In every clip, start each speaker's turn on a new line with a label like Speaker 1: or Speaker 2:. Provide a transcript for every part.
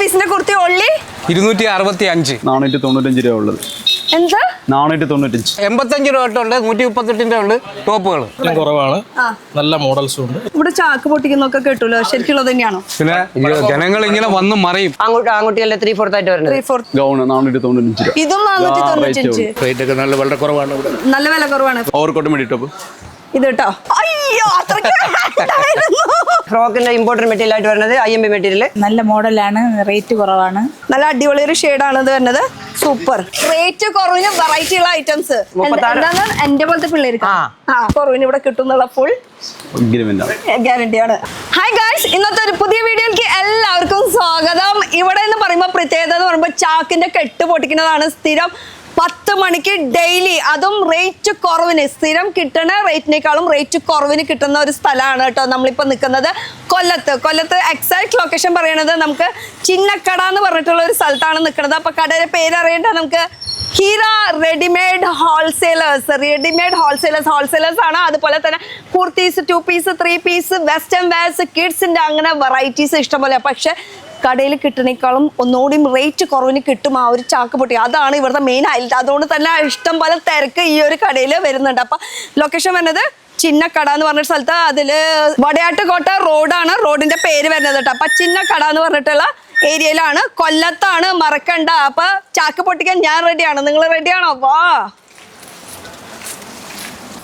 Speaker 1: പീസിന്റെ കുർത്തി ഓൺലി
Speaker 2: 265.
Speaker 3: 495 രൂപ ഉള്ളത്.
Speaker 1: എന്താ
Speaker 3: 495.
Speaker 2: 85 രൂപ തൊട്ടുണ്ട് 138 ഉണ്ട് ടോപ്പുകൾ.
Speaker 4: കുറവാണ്, നല്ല മോഡൽസും ഉണ്ട്.
Speaker 1: ഇവിടെ ചാക്ക് പൊട്ടിക്കുന്നൊക്കെ കേട്ടുല്ലോ, ശരിക്കുള്ളത് തന്നെയാണോ?
Speaker 2: പിന്നെ ജനങ്ങൾ ഇങ്ങനെ വന്ന് മറിയും.
Speaker 5: ആൺകുട്ടികളുടെ 3/4 ആയിട്ട് വരുന്നത്
Speaker 1: 3/4
Speaker 3: ഗൗണ് 495 രൂപ.
Speaker 1: ഇതും 495.
Speaker 4: റേറ്റ് ഒക്കെ വളരെ കുറവാണ് ഇവിടെ.
Speaker 1: നല്ല വില കുറവാണ്.
Speaker 3: ഓവർകോട്ട് വേണ്ടി ടോപ്പ്
Speaker 1: ഇത് കേട്ടോ. അയ്യോ അത്രയ്ക്ക്
Speaker 5: ഫ്രോക്കിന്റെ ഇമ്പോർട്ടന്റ് മെറ്റീരിയൽ ആയിട്ട് വരുന്നത് IMB മെറ്റീരിയൽ.
Speaker 6: നല്ല മോഡലാണ്, റേറ്റ് കുറവാണ്.
Speaker 1: നല്ല അടിപൊളി ഒരു ഷെയ്ഡാണ് ഇത് വരുന്നത്. സൂപ്പർ റേറ്റ് കുറവിന് വെറൈറ്റി ഉള്ള ഐറ്റംസ്. എന്താണ് എന്റെ പോലത്തെ പിള്ളേർക്ക് കുറവിന് ഇവിടെ കിട്ടുന്നുള്ള ഫുൾ ഗ്യാരണ്ടിയാണ്. ഹായ് ഗായ്സ്, ഇന്നത്തെ ഒരു പുതിയ വീഡിയോയിലേക്ക് എല്ലാവർക്കും സ്വാഗതം. ഇവിടെ എന്ന് പറയുമ്പോൾ പ്രത്യേകത എന്ന് പറയുമ്പോൾ ചാക്കിന്റെ കെട്ട് പൊട്ടിക്കുന്നതാണ്. സ്ഥിരം 10 മണിക്ക് ഡെയിലി, അതും റേറ്റ് കുറവിന്, സ്ഥിരം കിട്ടുന്ന റേറ്റിനേക്കാളും റേറ്റ് കുറവിന് കിട്ടുന്ന ഒരു സ്ഥലമാണ് കേട്ടോ നമ്മളിപ്പോൾ നിൽക്കുന്നത്. കൊല്ലത്ത് എക്സാക്ട് ലൊക്കേഷൻ പറയണത് നമുക്ക് ചിന്നക്കട എന്ന് പറഞ്ഞിട്ടുള്ള ഒരു സ്ഥലത്താണ് നിൽക്കുന്നത്. അപ്പോൾ കടയുടെ പേര് അറിയേണ്ട നമുക്ക് ഹീറ റെഡിമെയ്ഡ് ഹോൾസെയിലേഴ്സ് ആണ്. അതുപോലെ തന്നെ kurtis, 2 piece, 3 piece, western wears, കിഡ്സിന്റെ അങ്ങനെ വെറൈറ്റീസ് ഇഷ്ടംപോലെ. പക്ഷെ കടയിൽ കിട്ടണേക്കാളും ഒന്നുകൂടി റേറ്റ് കുറവിന് കിട്ടും ആ ഒരു ചാക്ക് പൊട്ടി. അതാണ് ഇവിടുത്തെ മെയിൻ ഹൈലൈറ്റ്. അതുകൊണ്ട് തന്നെ ഇഷ്ടം പോലെ തിരക്ക് ഈ ഒരു കടയിൽ വരുന്നുണ്ട്. അപ്പൊ ലൊക്കേഷൻ വരുന്നത് ചിന്നക്കട എന്ന് പറഞ്ഞ സ്ഥലത്ത്, അതില് വടയാട്ടുകോട്ട റോഡാണ് റോഡിന്റെ പേര് വരുന്നത് കേട്ടോ. അപ്പൊ ചിന്നക്കട എന്ന് പറഞ്ഞിട്ടുള്ള ഏരിയയിലാണ്, കൊല്ലത്താണ്, മറക്കണ്ട. അപ്പൊ ചാക്ക് പൊട്ടിക്കാൻ ഞാൻ റെഡിയാണ്, നിങ്ങൾ റെഡിയാണോ? വാ.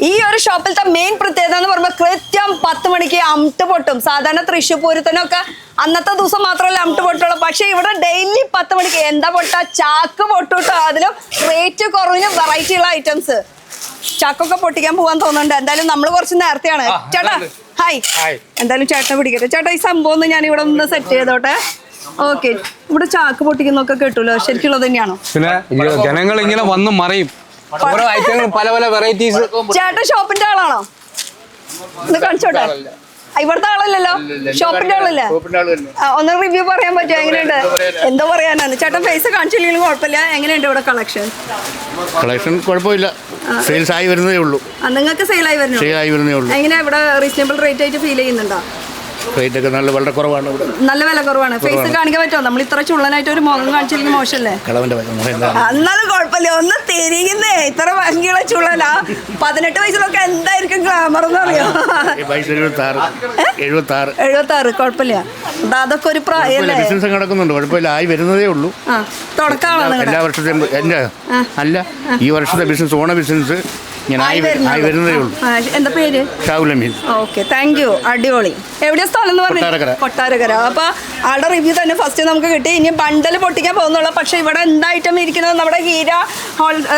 Speaker 1: ഈ ഒരു ഷോപ്പിലത്തെ മെയിൻ പ്രത്യേകത എന്ന് പറയുമ്പോൾ കൃത്യം 10 മണിക്ക് അമിട്ട് പൊട്ടും. സാധാരണ തൃശ്ശൂർ പൂരത്തിനൊക്കെ അന്നത്തെ ദിവസം മാത്രമല്ല അമിട്ട് പൊട്ടുള്ളൂ. പക്ഷെ ഇവിടെ ഡെയിലി 10 മണിക്ക് എന്താ പൊട്ട, ചാക്ക് പൊട്ടുട്ടോ. അതിലും റേറ്റ് കുറവിന് വെറൈറ്റി ഉള്ള ഐറ്റംസ്. ചാക്കൊക്കെ പൊട്ടിക്കാൻ പോകാൻ തോന്നുന്നുണ്ട്. എന്തായാലും നമ്മൾ കുറച്ച് നേരത്തെയാണ്. ചേട്ടാ ഹായ്. എന്തായാലും ചേട്ടനെ പിടിക്കട്ടെ. ചേട്ടാ ഈ സംഭവം ഒന്ന് ഞാൻ ഇവിടെ ഒന്ന് സെറ്റ് ചെയ്തോട്ടെ. ഓക്കെ, ഇവിടെ ചാക്ക് പൊട്ടിക്കുന്നൊക്കെ കേട്ടുല്ലോ, ശരിക്കുള്ളത് തന്നെയാണോ?
Speaker 2: പിന്നെ ജനങ്ങൾ ഇങ്ങനെ വന്ന് മറിയും. ഓരോ ഐറ്റങ്ങൾ പല പല വെറൈറ്റീസ്.
Speaker 1: ചേട്ടൻ ഷോപ്പിന്റെ ആളാണോ? ഒന്ന് കാണിച്ചോട്ടെ. ഇവിടുത്തെ ആളല്ലല്ലോ, ഷോപ്പിന്റെ ആളല്ലേ? ഒന്ന് റിവ്യൂ പറയാൻ പറ്റുമോ? എങ്ങനെയുണ്ട്? എന്തോ പറയാനാണ്. ചേട്ടൻ ഫേസ് കാണിച്ചില്ലെങ്കിലും കുഴപ്പമില്ല. എങ്ങനെയുണ്ട് ഇവിടെ കളക്ഷൻ
Speaker 4: കുഴപ്പമില്ല, സെയിൽസ് ആയി വരുന്നതേ ഉള്ളൂ.
Speaker 1: നിങ്ങൾക്ക് സെയിലായി വരുന്നേ ഉള്ളൂ. എങ്ങനെയാ ഇവിടെ റീസണബിൾ റേറ്റ് ആയിട്ട് ഫീൽ ചെയ്യുന്നുണ്ടോ?
Speaker 4: റേറ്റ് ഒക്കെ വളരെ കുറവാണ് ഇവിടെ.
Speaker 1: നല്ല വില കുറവാണ്. ഫേസ് കാണിക്കാൻ പറ്റുമോ? നമ്മൾ ഇത്ര ചുള്ളനായിട്ട് ഒരു മുഖം കാണിച്ചില്ലെങ്കിൽ മോശമല്ലേ? എന്നാലും കുഴപ്പമില്ല. ഒന്ന് തിരിയുന്നേ, ഇത്ര ഭംഗിയുള്ള ചുള്ളനാ. 18 വയസ്സിലൊക്കെ എന്തായിരിക്കും ഗ്ലാമർ എന്ന് അറിയാം. 76. കുഴപ്പമില്ല, അതൊക്കെ ഒരു പ്രായമല്ലേ.
Speaker 4: ബിസിനസ് നടക്കുന്നുണ്ട്, കുഴപ്പമില്ല, ആയി വരുന്നതേ ഉള്ളൂ.
Speaker 1: തുടക്കമാണോ
Speaker 4: എല്ലാ വർഷത്തെയും? അല്ല, ഈ വർഷത്തെ ബിസിനസ്, ഓണ ബിസിനസ് വരുന്നതേ ഉള്ളൂ.
Speaker 1: എന്താ പേര്?
Speaker 4: ഷാവുലമീൻ.
Speaker 1: Okay, thank you. അടിപൊളി. എവിടെയാ സ്ഥലം എന്ന് പറഞ്ഞു? കൊട്ടാരക്കര. അപ്പൊ ആളുടെ റിവ്യൂ തന്നെ ഫസ്റ്റ് നമുക്ക് കിട്ടി. ഇനി ബണ്ടൽ പൊട്ടിക്കാൻ പോകുന്നുള്ളൂ. പക്ഷെ ഇവിടെ എന്താ ഐറ്റം ഇരിക്കുന്നത്? നമ്മുടെ ഹീര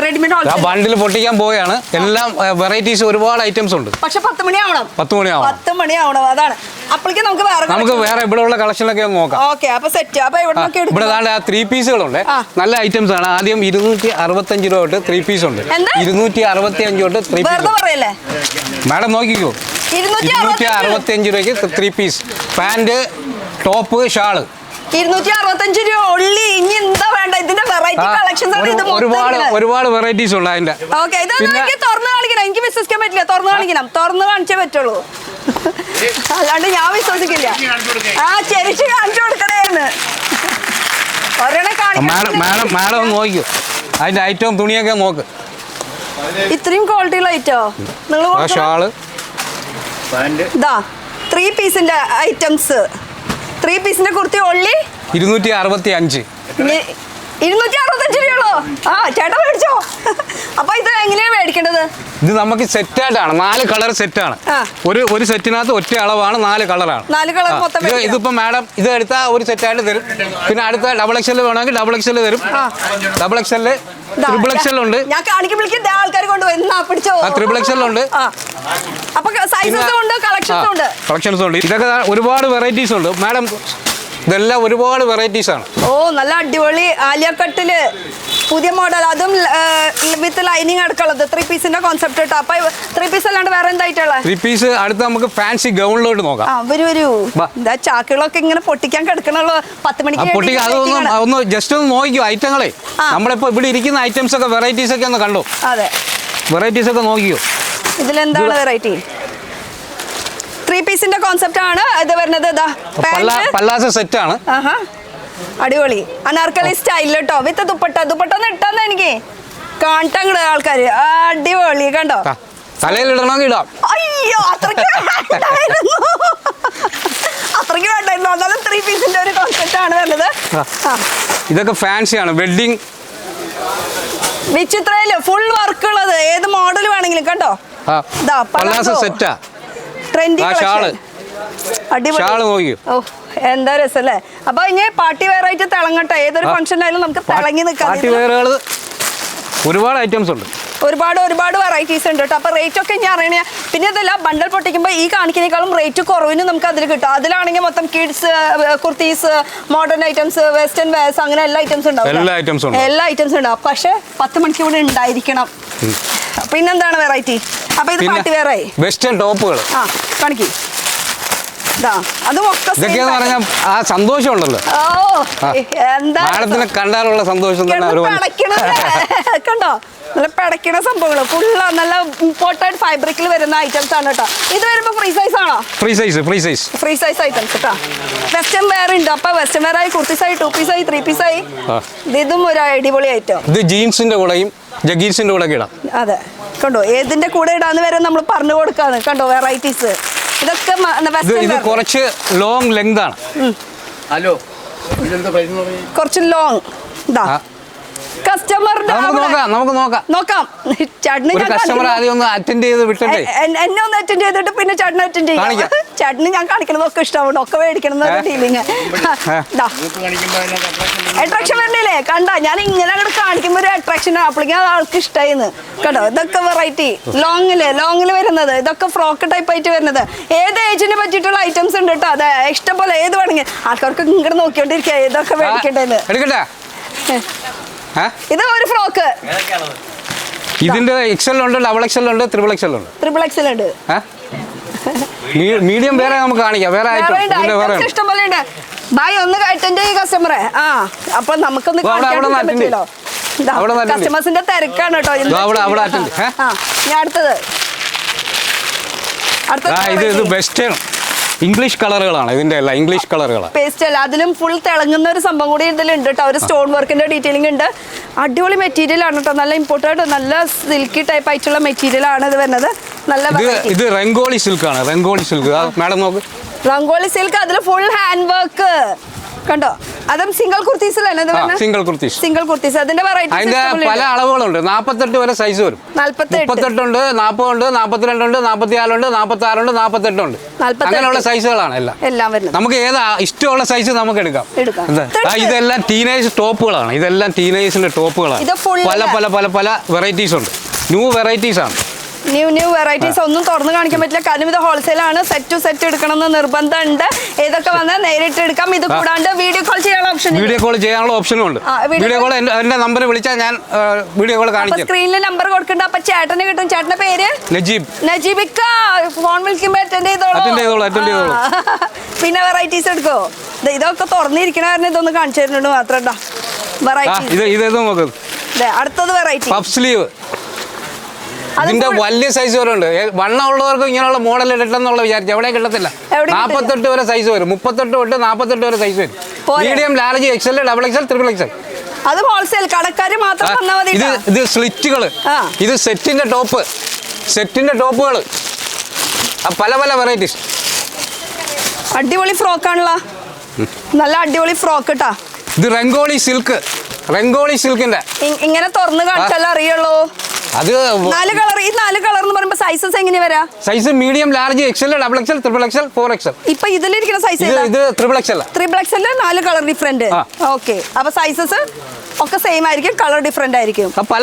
Speaker 1: റെഡിമെയ്ഡ് ഹോൾസെയിൽ
Speaker 2: ബണ്ടിൽ പൊട്ടിക്കാൻ പോവുകയാണ്. എല്ലാം വെറൈറ്റീസ്, ഒരുപാട് ഐറ്റംസ് ഉണ്ട്.
Speaker 1: പക്ഷെ 10 മണിയാവണം.
Speaker 2: 10
Speaker 1: മണിയാവണം. അതാണ്. അപ്പോഴേക്കും നമുക്ക് വേറെ
Speaker 2: ഇവിടെ ഉള്ള കളക്ഷനൊക്കെ നോക്കാം.
Speaker 1: ഓക്കെ, അപ്പൊ സെറ്റ്. അപ്പൊ ഇവിടെ
Speaker 2: 3 പീസുകളുണ്ട്. നല്ല ഐറ്റംസ് ആണ്. ആദ്യം 265 രൂപ തൊട്ട് 3 പീസ് ഉണ്ട്. 265 തൊട്ട് 3 പീസ്. മാഡം നോക്കിക്കോ, 265 രൂപയ്ക്ക് 3 പീസ്. പാന്റ്, ടോപ്പ്, ഷാള്
Speaker 1: 265 രൂപ ഉള്ളി. ഇനി എന്താ വേണ്ട? ഇതിന്റെ വെറൈറ്റി കളക്ഷൻസ് ആണ്. ഇത്
Speaker 2: ഒരുപാട് വെറൈറ്റീസ് ഉണ്ട് അതിന്റെ.
Speaker 1: ഓക്കെ, ഇത് തുറന്നു കാണിക്കണം. എനിക്ക് വിശ്വസിക്കാൻ പറ്റില്ല. തുറന്നു കാണിച്ചേ പറ്റുള്ളൂ. അല്ലാണ്ട് ഞാൻ വിശ്വസിക്കില്ല. ചെരിച്ച് കാണിച്ചു കൊടുക്കണേന്ന് ഒരെണ്ണം കാണിക്കണം.
Speaker 2: മാഡം നോക്കിക്കോ, അതിന്റെ ഐറ്റം തുണിയൊക്കെ നോക്ക്.
Speaker 1: ഇത്രയും ക്വാളിറ്റിയുള്ള ഐറ്റോ നിങ്ങൾ?
Speaker 2: ഷാള്
Speaker 1: ഇതാ 3 പീസിന്റെ ഐറ്റംസ്. 3 പീസിന്റെ കുർത്തി ഓൺലി
Speaker 2: 265.
Speaker 1: 265 രൂപയുള്ളൂ. ചേട്ടാ മേടിച്ചോ. അപ്പൊ ഇത് എങ്ങനെയാണ് മേടിക്കേണ്ടത്?
Speaker 2: ഇത് നമുക്ക് സെറ്റായിട്ടാണ്. 4 കളർ സെറ്റാണ്. ഒരു സെറ്റിനകത്ത് ഒറ്റ അളവാണ്, 4 കളറാണ്.
Speaker 1: 4 കളർ മൊത്തം.
Speaker 2: ഇതിപ്പോ മാഡം ഇത് എടുത്താൽ ഒരു സെറ്റായിട്ട് തരും. പിന്നെ അടുത്ത XXL വേണമെങ്കിൽ XXL തരും. XXL, XXL ഉണ്ട്.
Speaker 1: ഞാൻ കാണിക്കുമ്പോഴേക്കും ആൾക്കാർ കൊണ്ടുപോയി പിടിച്ചോ.
Speaker 2: XXL ഉണ്ട്.
Speaker 1: അപ്പൊ സൈസസും ഉണ്ട്, കളക്ഷൻസും
Speaker 2: ഉണ്ട്. ഇതൊക്കെ ഒരുപാട് വെറൈറ്റീസ് ഉണ്ട് മാഡം. ഇതെല്ലാം ഒരുപാട് വെറൈറ്റീസ് ആണ്.
Speaker 1: ഓ, നല്ല അടിപൊളി ആലിയ കട്ടില്, പുതിയ മോഡൽ, അതും വിത്ത് ലൈനിങ് അടക്കമുള്ളത്. 3 പീസിന്റെ കോൺസെപ്റ്റ് കേട്ടോ. അപ്പൊ 3 പീസ് അല്ലാണ്ട് വേറെ എന്തായിട്ടുള്ള
Speaker 2: 3 പീസ്? അടുത്ത് നമുക്ക് ഫാൻസി ഗൗണിലോട്ട് നോക്കാം.
Speaker 1: വരൂ. എന്താ ചാക്കുകളൊക്കെ ഇങ്ങനെ പൊട്ടിക്കാൻ കിടക്കണല്ലോ 10 മണിക്ക്.
Speaker 2: ഒന്ന് ജസ്റ്റ് ഒന്ന് നോക്കിക്കോ ഐറ്റങ്ങളെ. നമ്മളിപ്പോ ഇവിടെ ഇരിക്കുന്ന ഐറ്റംസ് ഒക്കെ, വെറൈറ്റീസ് ഒക്കെ ഒന്ന് കണ്ടോ?
Speaker 1: അതെ,
Speaker 2: വെറൈറ്റീസ് ഒക്കെ നോക്കിക്കോ.
Speaker 1: ഇതിലെന്താണ് വെറൈറ്റി? 3 പീസിന്റെ കോൺസെപ്റ്റ് ആണ് ഇത് വരുന്നത്.
Speaker 2: പല്ലാസ സെറ്റ് ആണ്.
Speaker 1: അടിപൊളി അനാർക്കലി സ്റ്റൈൽ കേട്ടോ വിത്ത് ദുപ്പട്ട ഒന്ന് ഇട്ടാന്ന് എനിക്ക് കാണട്ടങ്ങട് ആൾക്കാര് അടിപൊളി കണ്ടോ
Speaker 2: തലയിലിടണമെങ്കിൽ ഇടാം.
Speaker 1: അയ്യോ അത്രയ്ക്ക് വേണ്ടായിരുന്നു എന്നാലും 3 പീസിന്റെ ഒരു കോൺസെപ്റ്റ് ആണ് വരുന്നത്.
Speaker 2: ഇതൊക്കെ ഫാൻസിയാണ് വെഡിങ്
Speaker 1: വിചിത്രയില് ഫുൾ വർക്ക് ഉള്ളത് ഏത് മോഡൽ വേണമെങ്കിലും കണ്ടോ
Speaker 2: സെറ്റാ.
Speaker 1: ട്രെൻഡി
Speaker 2: ഷാള് നോക്കിയോ.
Speaker 1: ഓ എന്താ രസല്ലേ. അപ്പൊ ഇനി പാർട്ടി വെയർ ആയിട്ട് തിളങ്ങട്ടെ. ഏതൊരു ഫംഗ്ഷൻ ആയാലും നമുക്ക് തിളങ്ങി നിൽക്കാം.
Speaker 2: പാർട്ടി വെയറുകൾ ഒരുപാട് ഐറ്റംസ് ഉണ്ട്,
Speaker 1: ഒരുപാട് വെറൈറ്റീസ് ഉണ്ട് കേട്ടോ. അപ്പൊ റേറ്റ് ഒക്കെ ഞാൻ അറിയണേ. പിന്നെ അതല്ല ബണ്ടൽ പൊട്ടിക്കുമ്പോൾ ഈ കാണിക്കുന്നേക്കാളും റേറ്റ് കുറവിന് നമുക്ക് അതിൽ കിട്ടും. അതിലാണെങ്കിൽ മൊത്തം kids kurtis, modern items, western wears, അങ്ങനെ എല്ലാ ഐറ്റംസും ഉണ്ടാവും. എല്ലാ ഐറ്റംസും ഉണ്ടാവും. പക്ഷെ 10 മണിക്ക് ഇവിടെ ഉണ്ടായിരിക്കണം. പിന്നെന്താണ് വെറൈറ്റി? അപ്പൊ ഇത് പാർട്ടി വെയർ ആയി.
Speaker 2: വെസ്റ്റേൺ ടോപ്പുകൾ
Speaker 1: കാണിക്കും. അതും ഒക്കെ
Speaker 2: ആ സന്തോഷം ഉണ്ടല്ലോ.
Speaker 1: എന്താ
Speaker 2: കണ്ടാലുള്ള സന്തോഷം
Speaker 1: കണ്ടോ നല്ല പിടയ്ക്കണ സംഭവങ്ങള് ഫുള്ള് നല്ല ഇമ്പോർട്ടഡ് ഫാബ്രിക്കിൽ വരുന്ന ഐറ്റംസ് ആണ് കേട്ടോ. ഇത് വരുമ്പോ ഫ്രീ സൈസ് ആണോ? ഫ്രീ സൈസ് ഐറ്റംസ് കേട്ടോ. വെസ്റ്റേൺ വെയർ ഉണ്ട്. അപ്പൊ വെസ്റ്റേൺ വെയർ ആയി, കുർത്തീസ് ആയി, 2 പീസ് ആയി, 3 പീസ് ആയി. ഇതും ഒരു അടിപൊളി ഐറ്റം.
Speaker 2: ഇത് ജീൻസിന്റെ കൂടെയും ജഗീൻസിന്റെ കൂടെ ഇടാം.
Speaker 1: അതെ കണ്ടോ ഏതിന്റെ കൂടെ ഇടാന്ന് വരെ നമ്മൾ പറഞ്ഞു കൊടുക്കാന്ന്. കണ്ടോ വെറൈറ്റീസ്. ഇതൊക്കെ
Speaker 2: ഇത് കുറച്ച് ലോങ് ലെങ്ത് ആണ്.
Speaker 4: ഹലോ
Speaker 1: കുറച്ച് ലോങ് ഇതാ കസ്റ്റമറിന്റെ
Speaker 2: നമുക്ക് നോക്കാം.
Speaker 1: ചട്നി
Speaker 2: കസ്റ്റമർ ആദ്യം ഒന്ന് അറ്റൻഡ് ചെയ്ത് വിട്ടേ.
Speaker 1: എന്നെ ഒന്ന് അറ്റൻഡ് ചെയ്തിട്ട് പിന്നെ ചട്നി അറ്റൻഡ് ചെയ്യാം. ചട്നി ഞാൻ കാണിക്കണതൊക്കെ ഇഷ്ടമാണ്. ഒക്കെ മേടിക്കണം ഫീലിങ്. അട്രാക്ഷൻ വരണില്ലേ? കണ്ട ഞാൻ ഇങ്ങനെ അങ്ങോട്ട് കാണിക്കുമ്പോ ഒരു അട്രാക്ഷൻ അപ്പോഴേക്കും ആൾക്ക് ഇഷ്ടമായിന്ന്. കണ്ടോ ഇതൊക്കെ വെറൈറ്റി ലോങ്ങില് വരുന്നത്. ഇതൊക്കെ ഫ്രോക്ക് ടൈപ്പ് ആയിട്ട് വരുന്നത്. ഏത് ഏജിനെ പറ്റിയിട്ടുള്ള ഐറ്റംസ് ഉണ്ട് കേട്ടോ. അതെ ഇഷ്ടംപോലെ ഏത് വേണമെങ്കിൽ ആൾക്കാർക്ക് ഇങ്ങോട്ട് നോക്കിക്കൊണ്ടിരിക്കുക ഇതൊക്കെ മേടിക്കേണ്ടത്. ഇത് ഒരു ഫ്രോക്ക്.
Speaker 2: ഇതിന്റെ എക്സൽ ഉണ്ട്, ഡബിൾ എക്സൽ ഉണ്ട്, ട്രിപ്പിൾ എക്സൽ ഉണ്ട്. മീഡിയം വേറെ നമുക്ക് കാണിക്കാം. വേറെ
Speaker 1: ഇഷ്ടം പോലെ ഉണ്ട്. ബൈ ഒന്ന് അറ്റൻഡ് ചെയ്യ കസ്റ്റമറെ. അപ്പൊ നമുക്കൊന്ന് പറ്റുമല്ലോ. കസ്റ്റമേഴ്സിന്റെ തിരക്കാണ് കേട്ടോ. ഞാൻ അടുത്തത്
Speaker 2: ഇത് വെസ്റ്റേൺ ഇംഗ്ലീഷ് കളറുകളാണ്. ഇതിന്റെ എല്ലാം ഇംഗ്ലീഷ് കളറുകളാണ്.
Speaker 1: പേസ്റ്റ് അല്ല അതിലും ഫുൾ തിളങ്ങുന്ന ഒരു സംഭവം കൂടി ഇതിലുണ്ട് കേട്ടോ. ഒരു സ്റ്റോൺ വർക്കിന്റെ ഡീറ്റെയിലിംഗ് ഉണ്ട്. അടിപൊളി മെറ്റീരിയൽ ആണ് കേട്ടോ. നല്ല ഇമ്പോർട്ടൻ്റ് നല്ല സിൽക്കി ടൈപ്പ് ആയിട്ടുള്ള മെറ്റീരിയൽ ആണ് ഇത് വരുന്നത്.
Speaker 2: ഇത് റംഗോളി സിൽക്ക് ആണ്. റംഗോളി സിൽക്ക് മാഡം നോക്ക്.
Speaker 1: റംഗോളി സിൽക്ക് അതിൽ ഫുൾ ഹാൻഡ് വർക്ക് കണ്ടോ. അതും സിംഗിൾ കുർത്തീസിലല്ലേ?
Speaker 2: സിംഗിൾ
Speaker 1: കുർത്തീസ്. അതിന്റെ
Speaker 2: അതിന്റെ പല അളവുകളുണ്ട്. 48 വരെ സൈസ് വരും. 38 ഉണ്ട്, 40 ഉണ്ട്, 42 ഉണ്ട്, 44 ഉണ്ട്, 46 ഉണ്ട്, 48 ഉണ്ട്. അങ്ങനെയുള്ള സൈസുകളാണ് എല്ലാം വരുന്നത്. നമുക്ക് ഏതാ ഇഷ്ടമുള്ള സൈസ് നമുക്ക് എടുക്കാം. ഇതെല്ലാം ടീനേജ് ടോപ്പുകളാണ്. ഇതെല്ലാം ടീനേജിന്റെ ടോപ്പുകളാണ്. പല പല പല പല വെറൈറ്റീസ് ഉണ്ട്. ന്യൂ വെറൈറ്റീസ് ആണ്.
Speaker 1: ന്യൂ വെറൈറ്റീസ് ഒന്നും തുറന്നു കാണിക്കാൻ പറ്റില്ല. കാരണം ഇത് ഹോൾസെയിൽ ആണ്. സെറ്റ് എടുക്കണം എന്ന് നിർബന്ധമുണ്ട്. ഏതൊക്കെ വന്നാൽ നേരിട്ട് എടുക്കാം. ഇത് കൂടാണ്ട് വീഡിയോ കോൾ ചെയ്യാനുള്ള ഓപ്ഷനും ഉണ്ട്.
Speaker 2: വീഡിയോ കോൾ എന്റെ നമ്പർ വിളിച്ചാൽ ഞാൻ വീഡിയോ കോൾ കാണിക്കാം.
Speaker 1: സ്ക്രീനിൽ നമ്പർ കൊടുക്കണ്ട. അപ്പൊ ചേട്ടന് കിട്ടും. ചേട്ടന്റെ പേര് നജീബിക്ക. ഫോൺ വിളിക്കുമ്പോ അറ്റൻഡ് ചെയ്തോളൂ. പിന്നെ വെറൈറ്റീസ് എടുക്കോ. ഇതൊക്കെ തുറന്നിരിക്കണ കാരണം ഇതൊന്ന് കാണിച്ചു തരുന്നുണ്ട് മാത്രം. അടുത്തത് വെറൈറ്റി
Speaker 2: പഫ് സ്ലീവ്. ഇതിന്റെ വലിയ സൈസ് വരെ ഉണ്ട്. വണ്ണം ഉള്ളവർക്ക് ഇങ്ങനെയുള്ള മോഡൽ ഇടട്ടെന്നുള്ള വിചാരിച്ചു. എവിടെ കിട്ടത്തില്ല. 48 വരെ സൈസ് വരും. 38 തൊട്ട് 48 വരെ സൈസ് വരും. Medium, large, XL, double XL, triple XL.
Speaker 1: അത് ഹോൾസെയിൽ കടക്കാര് മാത്രം.
Speaker 2: ഇത് സ്ലിറ്റുകൾ. ഇത് സെറ്റിന്റെ ടോപ്പുകൾ. പല പല വെറൈറ്റീസ്.
Speaker 1: അടിപൊളി ഫ്രോക്ക് ആണല്ലോ. നല്ല അടിപൊളി ഫ്രോക്ക് കേട്ടാ.
Speaker 2: ഇത് റംഗോളി സിൽക്കിന്റെ
Speaker 1: ഇങ്ങനെ തുറന്ന് കാണിച്ചാലേ അറിയുള്ളൂ.
Speaker 2: അത്
Speaker 1: 4 കളർ. ഈ 4 കളർ എന്ന് പറയുമ്പോൾ സൈസസ് എങ്ങനെയാ വരാ?
Speaker 2: Size medium, large, XL, double XL, triple XL, 4XL.
Speaker 1: ഇപ്പൊ ഇതിലിരിക്കുന്ന സൈസ്
Speaker 2: ഇത് triple XL.
Speaker 1: 4 colour different. Okay. അപ്പൊ സൈസസ് ഒക്കെ സെയിം ആയിരിക്കും, കളർ ഡിഫറെന്റ് ആയിരിക്കും.
Speaker 2: പല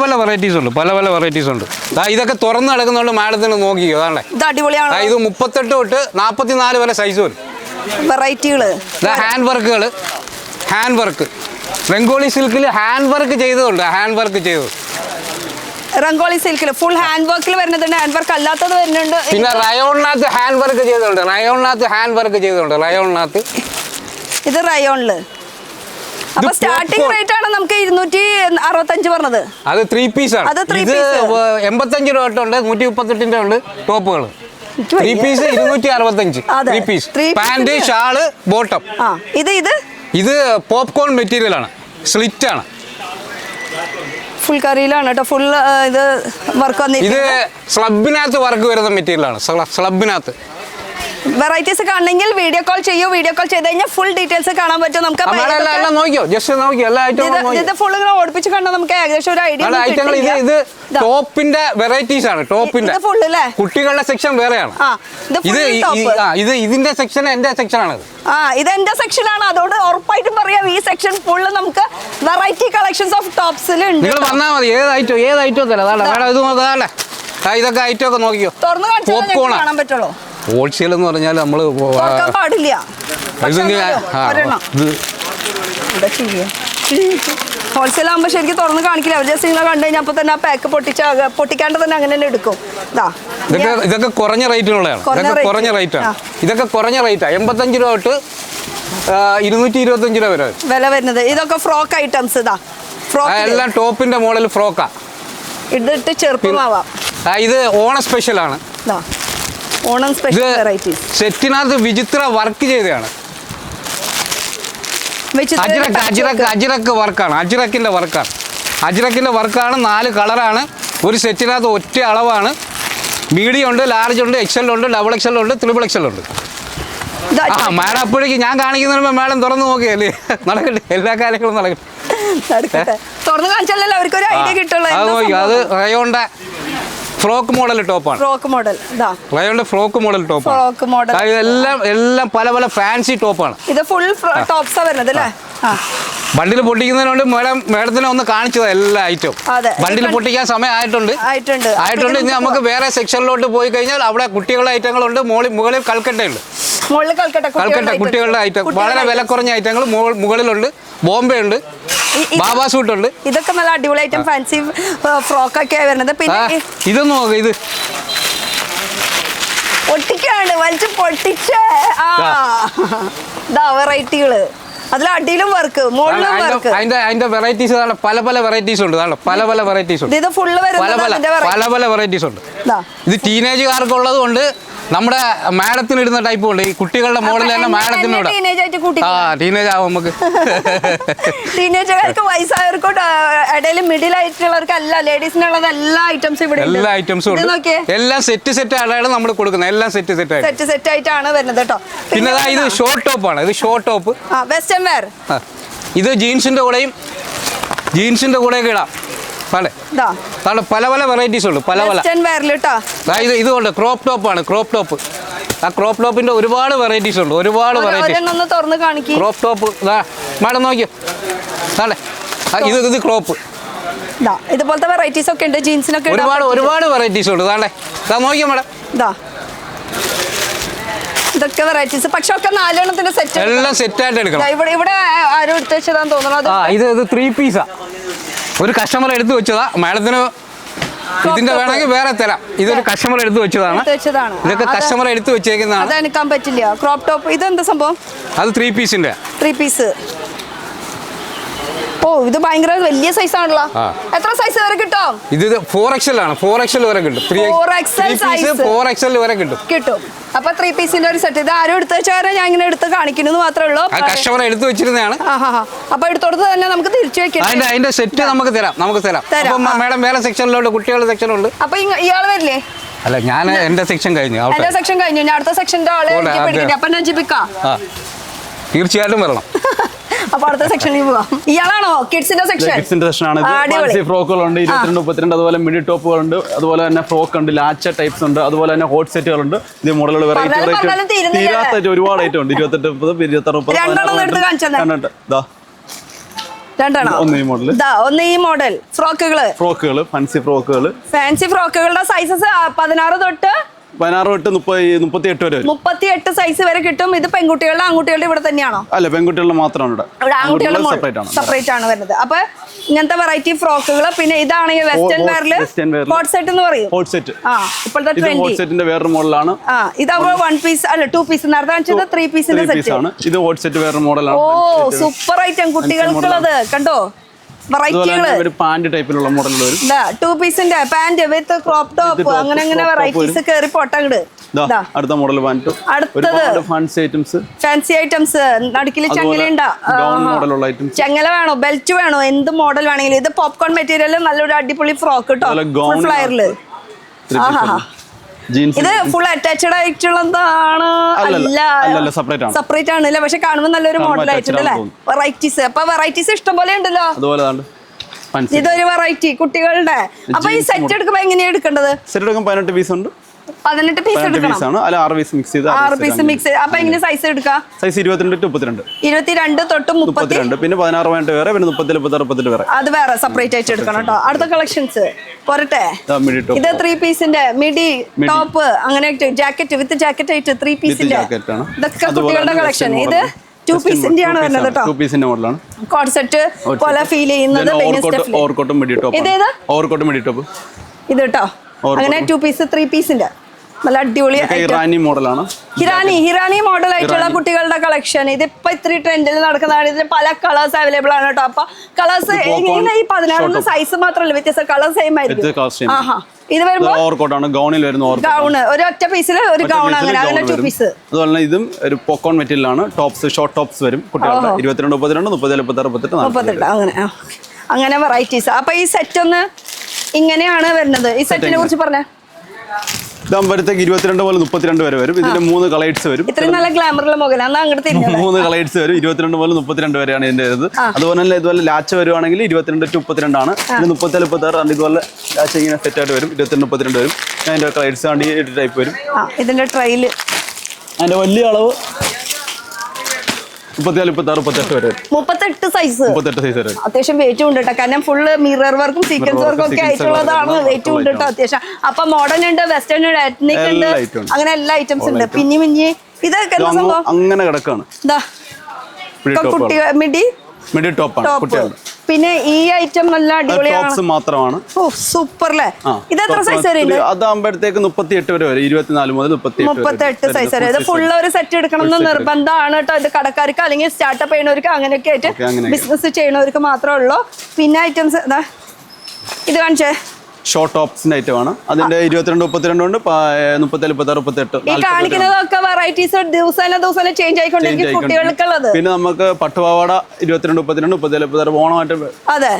Speaker 2: പല വെറൈറ്റീസ് ഉണ്ട്. ഇതൊക്കെ തുറന്നു കിടക്കുന്നതുകൊണ്ട് മാഡത്തിന് നോക്കിയോ. അതാണ്
Speaker 1: ഇത് അടിപൊളിയാണ്.
Speaker 2: ഇത് 38 തൊട്ട് 44 വരെ സൈസ് വരും.
Speaker 1: വെറൈറ്റികള്.
Speaker 2: ഹാൻഡ് വർക്ക് റംഗോളി സിൽക്കിൽ ഹാൻഡ് വർക്ക് ചെയ്തതുണ്ട്.
Speaker 1: റംഗോളി സിൽക്കിൽ ഫുൾ ഹാൻഡ് വർക്കിൽ വരുന്നുണ്ട്. ഹാൻഡ് വർക്ക് അല്ലാത്തത് വരുന്നുണ്ട്.
Speaker 2: പിന്നെ റയോണിനകത്ത് ഹാൻഡ് വർക്ക് ചെയ്തിട്ടുണ്ട്.
Speaker 1: ഇത് റയോണില്. അപ്പൊ സ്റ്റാർട്ടിംഗ് റേറ്റ് ആണ് നമുക്ക് 265 പറഞ്ഞത്.
Speaker 2: അത് 3 പീസ് ആണ്. ഇത് 85 രൂപ തൊട്ടുണ്ട് 138 ഉണ്ട് ടോപ്പുകൾ. 3 piece 265. 3 piece pant, shawl, bottom. ഇത് പോപ്കോൺ മെറ്റീരിയൽ ആണ്, സ്ലിറ്റ് ആണ്.
Speaker 1: ഫുൾ കറിയിലാണ് കേട്ടോ, ഫുൾ ഇത് വർക്ക്
Speaker 2: ഇത്
Speaker 1: വന്നിരിക്കുന്നത്.
Speaker 2: സ്ലബിനകത്ത് വർക്ക് വരുന്ന മെറ്റീരിയൽ ആണ്, സ്ലബിനകത്ത്.
Speaker 1: വെറൈറ്റീസ് കാണണമെങ്കിൽ വീഡിയോ കോൾ ചെയ്യൂ. വീഡിയോ കോൾ ചെയ്ത് കഴിഞ്ഞാൽ ഫുൾ ഡീറ്റെയിൽസ് കാണാൻ പറ്റും. നമുക്ക്
Speaker 2: എല്ലാം നോക്കിയോ, ജസ്റ്റ് നോക്കിയോ എല്ലാ ഐറ്റങ്ങളും.
Speaker 1: ഇത് ഫുൾ ഇങ്ങനെ ഓടിപ്പിച്ച് കണ്ടാൽ നമുക്ക് ഏകദേശം ഒരു ഐഡിയ.
Speaker 2: ഐറ്റങ്ങൾ ഇത് ടോപ്പിന്റെ വെറൈറ്റീസ് ആണ്. ടോപ്പിന്റെ
Speaker 1: ഫുൾ അല്ലേ,
Speaker 2: കുട്ടികളുടെ സെക്ഷൻ വേറെയാണ്. ഇത് ഇതിന്റെ സെക്ഷൻ എന്റെ സെക്ഷൻ ആണ്.
Speaker 1: ഇത് എന്റെ സെക്ഷനാണ്. അതോട് ഉറപ്പായിട്ടും പറയാം, ഈ സെക്ഷൻ ഫുള്ള് നമുക്ക് വെറൈറ്റി കളക്ഷൻസ് ഓഫ് ടോപ്സിൽ ഉണ്ട്.
Speaker 2: നിങ്ങൾ വന്നാൽ മതി, ഏത് ഐറ്റം തരാം. ഇതൊക്കെ ഐറ്റം ഒക്കെ നോക്കിയോ.
Speaker 1: തുറന്നു കാണിച്ചാൽ കാണാൻ പറ്റുള്ളൂ.
Speaker 2: ഹോൾസെയിൽ എന്ന് പറഞ്ഞാൽ നമ്മള്
Speaker 1: പാടില്ല. ഹോൾസെയിൽ ആകുമ്പോൾ ശരിക്കും തുറന്ന് കാണിക്കില്ല. അവർ ജസ്റ്റ് നിങ്ങൾ കണ്ടു കഴിഞ്ഞാൽ അപ്പൊ തന്നെ ആ പാക്ക് പൊട്ടിക്കാണ്ട് തന്നെ അങ്ങനെ തന്നെ എടുക്കും.
Speaker 2: ഇതൊക്കെ കുറഞ്ഞ റേറ്റിനുള്ളതാണ്. ഇതൊക്കെ കുറഞ്ഞ റേറ്റാണ്. ഇതൊക്കെ കുറഞ്ഞ റേറ്റാണ്. 85 രൂപ തൊട്ട് 225 രൂപ വരെ
Speaker 1: വില വരുന്നത്. ഇതൊക്കെ ഫ്രോക്ക് ഐറ്റംസ്.
Speaker 2: എല്ലാം ടോപ്പിന്റെ മോഡൽ ഫ്രോക്കാ.
Speaker 1: ഇതിട്ട് ചെറുപ്പമാവാം.
Speaker 2: ഇത് ഓണം സ്പെഷ്യൽ ആണ്.
Speaker 1: Onam special varieties.
Speaker 2: സെറ്റിനകത്ത് വിചിത്ര വർക്ക് ചെയ്തതാണ്. അജ്രക്ക് വർക്കാണ്. അജ്രക്കിന്റെ വർക്കാണ്. 4 കളറാണ്. ഒരു സെറ്റിനകത്ത് ഒറ്റ അളവാണ്. മീഡിയം ഉണ്ട്, ലാർജ് ഉണ്ട്, XL ഉണ്ട്, ഡബിൾ XL ഉണ്ട്, ട്രിപ്പിൾ XL ഉണ്ട്. മാഡം അപ്പോഴേക്ക് ഞാൻ കാണിക്കുന്നതിന് മാഡം തുറന്നു നോക്കിയല്ലേ. നടക്കട്ടെ, എല്ലാ കാര്യങ്ങളും നടക്കട്ടെ.
Speaker 1: തുറന്നു കാണിച്ചാലല്ലോ അവർക്ക് ഒരു ഐഡിയ കിട്ടുള്ളൂ.
Speaker 2: അത് റയോണിന്റെ ഫ്രോക്ക് മോഡൽ ടോപ്പാണ്. റയോണിന്റെ ഫ്രോക്ക് മോഡൽ ടോപ്പാണ്. എല്ലാം പല ഫാൻസി ടോപ്പാണ്.
Speaker 1: ഇത് ഫുൾ ടോപ്സാ വരുന്നത് അല്ലേ?
Speaker 2: ബണ്ടിൽ പൊട്ടിക്കുന്നതിനോട് മേഡത്തിനെ ഒന്ന് കാണിച്ചത് എല്ലാ ഐറ്റവും. ബണ്ടിൽ പൊട്ടിക്കാൻ സമയം ആയിട്ടുണ്ട്. ഇനി നമുക്ക് വേറെ സെക്ഷനിലോട്ട് പോയി കഴിഞ്ഞാൽ അവിടെ കുട്ടികളുടെ ഐറ്റങ്ങളുണ്ട്. മുകളിൽ കൽക്കട്ടയുണ്ട്. കൽക്കട്ട കുട്ടികളുടെ ഐറ്റം വളരെ വില കുറഞ്ഞ ഐറ്റങ്ങൾ മുകളിലുണ്ട്. ബോംബെ ഉണ്ട്, ബാബാ സൂട്ട് ഉണ്ട്.
Speaker 1: ഇതൊക്കെ നല്ല അടിപൊളി ഐറ്റം, ഫാൻസി ഫ്രോക്ക് ഒക്കെ വരുന്നത്. പിന്നെ
Speaker 2: ഇതൊന്നും നോക്ക്, ഇത്
Speaker 1: പൊട്ടിക്കാണ് വലിച്ച് പൊട്ടിച്ച വെറൈറ്റികള്. അതിൽ അടിയിലും വർക്ക്, മുകളിലും വർക്ക്.
Speaker 2: അതിന്റെ വെറൈറ്റീസ് പല വെറൈറ്റീസ് ഉണ്ട്. പല വെറൈറ്റീസ് ഉണ്ട്.
Speaker 1: ഇത് ഫുള്ള്
Speaker 2: പല വെറൈറ്റീസ് ഉണ്ട്. ഇത് ടീനേജുകാർക്കുള്ളത് കൊണ്ട് നമ്മുടെ മാഡത്തിന് ഇടുന്ന ടൈപ്പ് ഉണ്ട്. ഈ കുട്ടികളുടെ മോഡൽ തന്നെ മാഡത്തിന് ടീനേജ് ആവും നമുക്ക്.
Speaker 1: ടീനേജുകാർക്ക്, വയസ്സായവർക്കും ഇടയിൽ മിഡിൽ ആയിട്ടുള്ളവർക്ക് അല്ല, ലേഡീസിനുള്ളത് എല്ലാ ഐറ്റംസും ഇവിടെ ഉണ്ട്.
Speaker 2: എല്ലാ ഐറ്റംസും ഉണ്ട്. എല്ലാം സെറ്റ് ആയിട്ടാണ് നമ്മൾ കൊടുക്കുന്നത്. എല്ലാം സെറ്റ്
Speaker 1: ആയിട്ടാണ് വരുന്നത് കേട്ടോ.
Speaker 2: പിന്നെ ഇത് ഷോർട്ട് ടോപ്പാണ്. ഇത് ഷോർട്ട് ടോപ്പ്
Speaker 1: വെസ്റ്റേൺ വെയർ.
Speaker 2: ഇത് ജീൻസിന്റെ കൂടെയൊക്കെ ഇടാം. പല വെറൈറ്റീസ് ഉണ്ട്. ഇതുകൊണ്ട് ക്രോപ്പ് ടോപ്പാണ്. ക്രോപ്പ് ടോപ്പിന്റെ ഒരുപാട് വെറൈറ്റീസ് ഉണ്ട്. ക്രോപ്പ് ടോപ്പ് മാഡം നോക്കിയോ. ഇത് ക്രോപ്പ്.
Speaker 1: ഇതുപോലത്തെ വെറൈറ്റീസ് ഒക്കെ ഉണ്ട്. ജീൻസിനൊക്കെ
Speaker 2: ഒരുപാട് വെറൈറ്റീസ് ഉണ്ട്. നോക്കിയോ മാഡം.
Speaker 1: ഇതൊക്കെ വെറൈറ്റീസ്. പക്ഷെ ഒക്കെ 4 എണ്ണത്തിന്റെ സെറ്റ്,
Speaker 2: എല്ലാം സെറ്റ് ആയിട്ട് എടുക്കണം.
Speaker 1: ഇവിടെ ആരും എടുത്തു വെച്ചതാന്ന് തോന്നുന്നു.
Speaker 2: ഇത് 3 പീസാ. ഒരു കസ്റ്റമർ എടുത്തു വെച്ചതാ. മാഡത്തിന് ഇതിന്റെ വേണമെങ്കിൽ വേറെ തരാം. ഇതൊരു കസ്റ്റമർ എടുത്തു വെച്ചതാണ്. ഇതൊക്കെ കസ്റ്റമർ എടുത്തു വെച്ചേക്കുന്നതാണ്.
Speaker 1: അത് എടുക്കാൻ പറ്റില്ല. ക്രോപ്പ് ടോപ്പ് ഇതെന്താ സംഭവം?
Speaker 2: അത് 3 പീസിന്റെ.
Speaker 1: 3 പീസ്. ഓ, ഇത് ഭയങ്കര വലിയ സൈസ് ആണല്ലോ. എത്ര സൈസ് വരെ കിട്ടും?
Speaker 2: ഇത് 4XL ആണ്. 4XL വരെ കിട്ടും. 4XL വരെ
Speaker 1: കിട്ടും. അപ്പൊ 3 പീസിന്റെ ഒരു സെറ്റ്. ഇത് ആരും എടുത്തു വെച്ചാൽ ഞാൻ ഇങ്ങനെ എടുത്ത് കാണിക്കുന്നു മാത്രമേ ഉള്ളൂ.
Speaker 2: കസ്റ്റമർ എടുത്തു വെച്ചിരുന്നതാണ്.
Speaker 1: അപ്പൊ എടുത്തോടത്ത് തന്നെ നമുക്ക് തിരിച്ചു വെക്കാം.
Speaker 2: അതിന്റെ സെറ്റ് നമുക്ക് തരാം. മാഡം വേറെ സെക്ഷനിലോട്ട് കുട്ടികളുടെ സെക്ഷനുണ്ട്.
Speaker 1: അപ്പൊ ഇയാൾ വരില്ലേ?
Speaker 2: അല്ല, ഞാൻ എന്റെ സെക്ഷൻ കഴിഞ്ഞു.
Speaker 1: ഞാൻ അടുത്ത സെക്ഷന്റെ ആളെ അപ്പൊ നജിബിക്കാം.
Speaker 2: തീർച്ചയായിട്ടും വരണം.
Speaker 1: അപ്പൊ അടുത്ത സെക്ഷനിൽ പോവാം. ഇയാളാണോ കിഡ്സിന്റെ സെക്ഷൻ?
Speaker 3: കിഡ്സിന്റെ സെക്ഷനാണ്. ഫാൻസി ഫ്രോക്കുകളുണ്ട്. 22, 32. അതുപോലെ മിഡി ടോപ്പുകളുണ്ട്. അതുപോലെ തന്നെ ഫ്രോക്ക് ഉണ്ട്, ലാച്ച ടൈപ്സ് ഉണ്ട്. അതുപോലെ തന്നെ ഹോട്ട് സെറ്റുകളുണ്ട്. ഇത് മോഡലുകൾ വെറൈറ്റി തീരാത്ത ഒരുപാട് ഐറ്റം ഉണ്ട്. 28, 30, 26,
Speaker 1: 30. ഈ മോഡൽ ഫ്രോക്കുകള് ഫാൻസി ഫ്രോക്കുകളുടെ സൈസസ് 16 തൊട്ട്
Speaker 3: 38 വരെ
Speaker 1: 38 സൈസ് വരെ കിട്ടും. ഇത് പെൺകുട്ടികളുടെ ആൺകുട്ടികളുടെ ഇവിടെ തന്നെയാണോ?
Speaker 3: അല്ല, പെൺകുട്ടികളുടെ മാത്രമാണ് ഇവിടെ.
Speaker 1: ആൺകുട്ടികളുടെ സെപ്പറേറ്റ് ആണ് വരുന്നത്. അപ്പൊ ഇങ്ങനത്തെ വെറൈറ്റി ഫ്രോക്കുകൾ. പിന്നെ ഇതാണെങ്കിൽ വെസ്റ്റേൺ വെയറില് ഹോട്ട് സെറ്റ് എന്ന് പറയും. ഇപ്പോഴത്തെ
Speaker 3: ഹോട്ട് സെറ്റിന്റെ വേറൊരു മോഡലാണ്.
Speaker 1: ഇതാവുമ്പോ 1 പീസ് അല്ല 2 പീസ്. നേരത്തെ കാണിച്ചത് 3 പീസിന്റെ സെറ്റ് ആണ്.
Speaker 3: ഇത് ഹോട്ട് സെറ്റ് വേറൊരു മോഡലാണ്.
Speaker 1: ഓ, സൂപ്പർ ഐറ്റം കുട്ടികൾക്കുള്ളത്. കണ്ടോ, വെറൈറ്റികള്
Speaker 3: ഒരു പാന്റ് ടൈപ്പിലുള്ള മോഡലുകൾ വരും.
Speaker 1: 2 പീസിന്റെ പാന്റ് വിത്ത് ക്രോപ്പ് ടോപ്പ് അങ്ങനെ അങ്ങനെ വെറൈറ്റീസ് കേറി പോട്ടങ്ങട്.
Speaker 3: അടുത്ത മോഡൽ പാന്റ്.
Speaker 1: അടുത്തത്
Speaker 3: ഫാൻസി ഐറ്റംസ്.
Speaker 1: ഫാൻസി ഐറ്റംസ് നടുക്കില് ചെങ്ങലുണ്ട.
Speaker 3: മോഡലുള്ള ഐറ്റംസ്.
Speaker 1: ചെങ്ങല വേണോ ബെൽറ്റ് വേണോ എന്ത് മോഡൽ വേണമെങ്കിലും. ഇത് പോപ്കോൺ മെറ്റീരിയൽ നല്ലൊരു അടിപൊളി ഫ്രോക്ക് കേട്ടോ. ഫുൾ ഫ്ലയറില്. ഇത് ഫുൾ അറ്റാച്ച്ഡ് ആയിട്ടുള്ളതാണ്. അല്ല സെപ്പറേറ്റ് ആണല്ലേ. പക്ഷെ കാണുമ്പോൾ നല്ലൊരു മോഡൽ ആയിട്ടുണ്ട് അല്ലേ. വെറൈറ്റീസ്. അപ്പൊ വെറൈറ്റീസ് ഇഷ്ടം പോലെ ഉണ്ടല്ലോ. ഇതൊരു വെറൈറ്റി കുട്ടികളുടെ. അപ്പൊ ഈ സെറ്റ് എടുക്കുമ്പോ എങ്ങനെയാ എടുക്കേണ്ടത്?
Speaker 3: സെറ്റ് എടുക്കുമ്പോൾ 18 പീസ് ഉണ്ട്.
Speaker 1: 18 പീസ് എടുക്കണം.
Speaker 3: 6 പീസ് മിക്സ് ചെയ്ത്
Speaker 1: 6 പീസ് മിക്സ്. അപ്പൊ എങ്ങനെ സൈസ് എടുക്കാം?
Speaker 3: Size 22 to 32.
Speaker 1: 22 തൊട്ട് 32.
Speaker 3: പിന്നെ 16 വേണ്ട വേറെ, പിന്നെ 30, 36 വേറെ.
Speaker 1: അത് വേറെ സെപ്പറേറ്റ് ആയിട്ട് എടുക്കണം കേട്ടോ. അടുത്ത കളക്ഷൻസ് പോരട്ടെ. ഇത് 3 പീസിന്റെ മിഡി ടോപ്പ് അങ്ങനെ ജാക്കറ്റ് വിത്ത് ജാക്കറ്റ് ആയിട്ട് 3 പീസിന്റെ. ഇതൊക്കെ കുട്ടികളുടെ കളക്ഷൻ. ഇത് 2 പീസിന്റെ ആണ് വരുന്നത് കേട്ടോ.
Speaker 3: 2 പീസിന്റെ മോഡലാണ്.
Speaker 1: കോഡ് സെറ്റ് പോലെ ഫീൽ ചെയ്യുന്നത്.
Speaker 3: ഓവർകോട്ടും മിഡി ടോപ്പ്.
Speaker 1: ഇതേതാ?
Speaker 3: ഓവർകോട്ടും മിഡി ടോപ്പ്.
Speaker 1: ഇത് കേട്ടോ. അങ്ങനെ 2 പീസ് 3 പീസിന്റെ നല്ല അടിപൊളി
Speaker 3: ഇറാനി മോഡലാണ്.
Speaker 1: ഹിറാനി മോഡൽ ആയിട്ടുള്ള കുട്ടികളുടെ കളക്ഷൻ. ഇതിപ്പോ ഇത്തിരി ട്രെൻഡിൽ നടക്കുന്നതാണ്. ഇതിന് പല കളേഴ്സ് അവൈലബിൾ ആണ് കേട്ടോ. അപ്പൊ കളേഴ്സ് ഈ 16 സൈസ് മാത്രമല്ല വ്യത്യസ്ത കളർ സെയിം ആയിരിക്കും. ഇത് വരുമ്പോ
Speaker 3: ഓവർകോട്ടാണ്. ഗൗണിൽ വരുന്ന
Speaker 1: ഗൗണ് ഒരു ഒറ്റ പീസിൽ ഒരു ഗൗൺ അങ്ങനെ 2 പീസ്.
Speaker 3: അതുപോലെ ഇതും ഒരു പോക്കോൺ മെറ്റീരിയൽ ആണ്. ടോപ്സ് ഷോർട്ട് ടോപ്സ് വരും കുട്ടികളുടെ. 22, 32, 30, 36,
Speaker 1: 38 അങ്ങനെ അങ്ങനെ വെറൈറ്റീസ്. അപ്പൊ ഈ സെറ്റ് ഒന്ന് ഇങ്ങനെയാണ് വരുന്നത്. ഈ സെറ്റിനെ കുറിച്ച് പറഞ്ഞേ.
Speaker 3: ഇതാകുമ്പോഴത്തേക്ക് 22 മുതൽ 32 വരെ വരും. ഇതിന്റെ 3 കളേഴ്സ് വരും.
Speaker 1: ഇത്രയും നല്ല ഗ്ലാമറുള്ള മുഖം അങ്ങോട്ട്
Speaker 3: 3 കളേഴ്സ് വരും. 22 മുതൽ 32 വരെയാണ് ഇതിന്റെ ഇത്. അതുപോലെ തന്നെ ഇതുപോലെ ലാച്ച വരുവാണെങ്കിൽ 22 to 32 ആണ്. പിന്നെ 30, 36 ഇതുപോലെ ലാച്ച ഇങ്ങനെ സെറ്റ് ആയിട്ട് വരും. 22, 32 വരും. അതിന്റെ കളേഴ്സ് ആണ് ഈ ടൈപ്പ് വരും.
Speaker 1: ഇതിന്റെ ട്രയല്
Speaker 3: അതിന്റെ വലിയ അളവ് 34, 36, 38 വരെ.
Speaker 1: 38 സൈസ്.
Speaker 3: 38 സൈസ് വരെ.
Speaker 1: അത്യാവശ്യം വെയിറ്റ് ഉണ്ട് കേട്ടോ. കാരണം ഫുള്ള് മിറർ വർക്കും സീക്വൻസ് വർക്കും ഒക്കെ ആയിട്ടുള്ളതാണ്. വെയിറ്റ് ഉണ്ട് കേട്ടോ അത്യാവശ്യം. അപ്പൊ മോഡേൺ ഉണ്ട്, വെസ്റ്റേൺ ഉണ്ട്, എത്നിക് ഉണ്ട്, അങ്ങനെ എല്ലാ ഐറ്റംസ് ഉണ്ട്. പിഞ്ഞി ഇതൊക്കെ
Speaker 3: അങ്ങനെ കിടക്കാണ്.
Speaker 1: കുട്ടികൾ
Speaker 3: മിഡി ടോപ്പ് ആണ് കുട്ടികളുടെ.
Speaker 1: പിന്നെ ഈ ഐറ്റം നല്ല അടിപൊളിയാണ്.
Speaker 3: മാത്രമാണ്.
Speaker 1: സൂപ്പർ അല്ലേ. ഇത് എത്ര സൈസ് വരെ ഉണ്ട്?
Speaker 3: അതാകുമ്പോഴത്തേക്ക് 38 വരെ വരും. 24 മുതൽ 38
Speaker 1: സൈസ് വരെ. ഇത് ഫുള്ള് ഒരു സെറ്റ് എടുക്കണം എന്ന് നിർബന്ധമാണ് കേട്ടോ. ഇത് കടക്കാർക്ക് അല്ലെങ്കിൽ സ്റ്റാർട്ടപ്പ് ചെയ്യുന്നവർക്ക് അങ്ങനെയൊക്കെ ആയിട്ട് ബിസിനസ് ചെയ്യുന്നവർക്ക് മാത്രമേ ഉള്ളൂ. പിന്നെ ഐറ്റംസ് ഇത് കാണിച്ചേ.
Speaker 3: ഷോർട്ട് ടോപ്സിന്റെ ഐറ്റം ആണ്. അതിന്റെ 22, 32 ഉണ്ട്. 37, 36, 38.
Speaker 1: ഈ കാണിക്കുന്നതൊക്കെ വെറൈറ്റീസ് ദിവസം ചേഞ്ച് ആയിക്കൊണ്ടിരിക്കും കുട്ടികൾക്കുള്ളത്.
Speaker 3: പിന്നെ നമുക്ക് പട്ടുപാവാട 22, 32, 37, 36 ഓണമായിട്ട്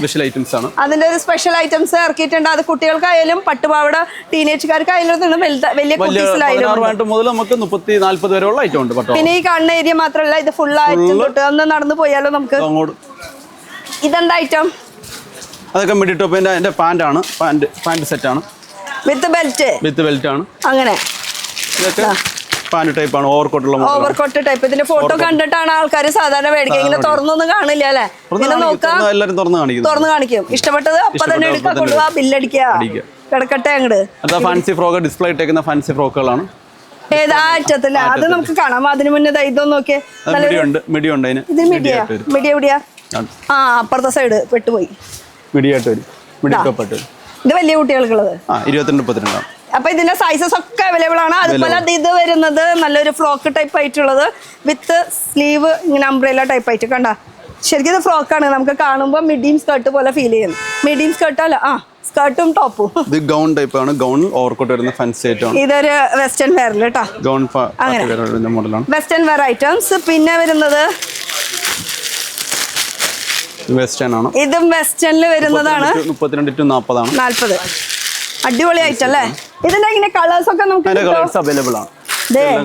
Speaker 3: സ്പെഷ്യൽ ഐറ്റംസ് ആണ്.
Speaker 1: അതിന്റെ ഒരു സ്പെഷ്യൽ ഐറ്റംസ് ഇറക്കിയിട്ടുണ്ട്. അത് കുട്ടികൾക്കായാലും പട്ടുപാവാട ടീനേജുകാർക്കായാലും വലിയ കുട്ടീസിലായാലും
Speaker 3: മുതൽ നമുക്ക് 30, 40 വരെയുള്ള ഐറ്റം ഉണ്ട്.
Speaker 1: പിന്നെ ഈ കാണുന്ന ഏരിയ മാത്രമല്ല, ഇത് ഫുൾ ആയിട്ട് തൊട്ട് ഒന്ന് നടന്നു പോയാലോ നമുക്ക്. ഇതെന്താ ഐറ്റം?
Speaker 3: അതൊക്കെ മിഡി ടോപ്പിന്റെ അതിന്റെ പാന്റ് ആണ്. പാന്റ് സെറ്റ് ആണ്
Speaker 1: വിത്ത് ബെൽറ്റ് ആണ്. അങ്ങനെ
Speaker 3: ഇതൊക്കെ പാന്റ് ടൈപ്പ് ആണ്.
Speaker 1: Overcoat type. ഇതിന്റെ ഫോട്ടോ കണ്ടിട്ടാണ് ആൾക്കാർ സാധാരണ മേടിക്കുക. ഇങ്ങനെ തുറന്നൊന്നും കാണില്ല അല്ലെ. ഇങ്ങനെ നോക്കാം,
Speaker 3: എല്ലാരും തുറന്ന് കാണിക്കും.
Speaker 1: ഇഷ്ടപ്പെട്ടത് അപ്പൊ തന്നെ എടുക്കുക, കൊണ്ടുപോവാ, ബില്ലടിക്കുക, കിടക്കട്ടെ അങ്ങോട്ട്.
Speaker 3: ഫാൻസി ഫ്രോക്ക് ഡിസ്പ്ലേ ഇട്ടേക്കുന്ന ഫാൻസി ഫ്രോക്കുകളാണ്.
Speaker 1: ഏതാ അറ്റത്തില്ല അത് നമുക്ക് കാണാം. അതിന് മുന്നേ ഇതൊന്നും നോക്കിയേ.
Speaker 3: മിഡി ഉണ്ട്.
Speaker 1: ഇത് മിഡി എവിടെയാ? അപ്പുറത്തെ സൈഡ് പെട്ടുപോയി. ഇത് വലിയ കുട്ടികൾക്കുള്ളത്
Speaker 3: 22, 32.
Speaker 1: അപ്പൊ ഇതിന്റെ സൈസസ് ഒക്കെ അവൈലബിൾ ആണ്. അതുപോലെ ഇത് വരുന്നത് നല്ലൊരു ഫ്രോക്ക് ടൈപ്പ് ആയിട്ടുള്ളത് വിത്ത് സ്ലീവ് ഇങ്ങനെ അംബ്രേല ടൈപ്പ് ആയിട്ട്. കണ്ട ശരിക്കും ഇത് ഫ്രോക്കാണ്. നമുക്ക് കാണുമ്പോൾ മിഡിയം സ്കേർട്ട് പോലെ ഫീൽ ചെയ്യുന്നു. മിഡിയം സ്കേർട്ട് അല്ല, സ്കേർട്ടും ടോപ്പും.
Speaker 3: ഇത് ഗൗൺ ടൈപ്പ് ആണ്. ഗൗണിൽ ഓവർകോട്ട് വരുന്ന ഫാൻസി ഐറ്റം.
Speaker 1: ഇതൊരു വെസ്റ്റേൺ വെയറിൽ കേട്ടോ.
Speaker 3: ഗൗൺ മോഡലാണ്.
Speaker 1: Western wear items. പിന്നെ വരുന്നത്
Speaker 3: വെസ്റ്റേൺ ആണ്.
Speaker 1: ഇതും വെസ്റ്റേണിൽ വരുന്നതാണ്.
Speaker 3: 32 to 40.
Speaker 1: അടിപൊളി ഐറ്റം അല്ലേ. ഇതിന്റെ ഇങ്ങനെ കളേഴ്സ് ഒക്കെ നമുക്ക്
Speaker 3: അവൈലബിൾ ആണ്.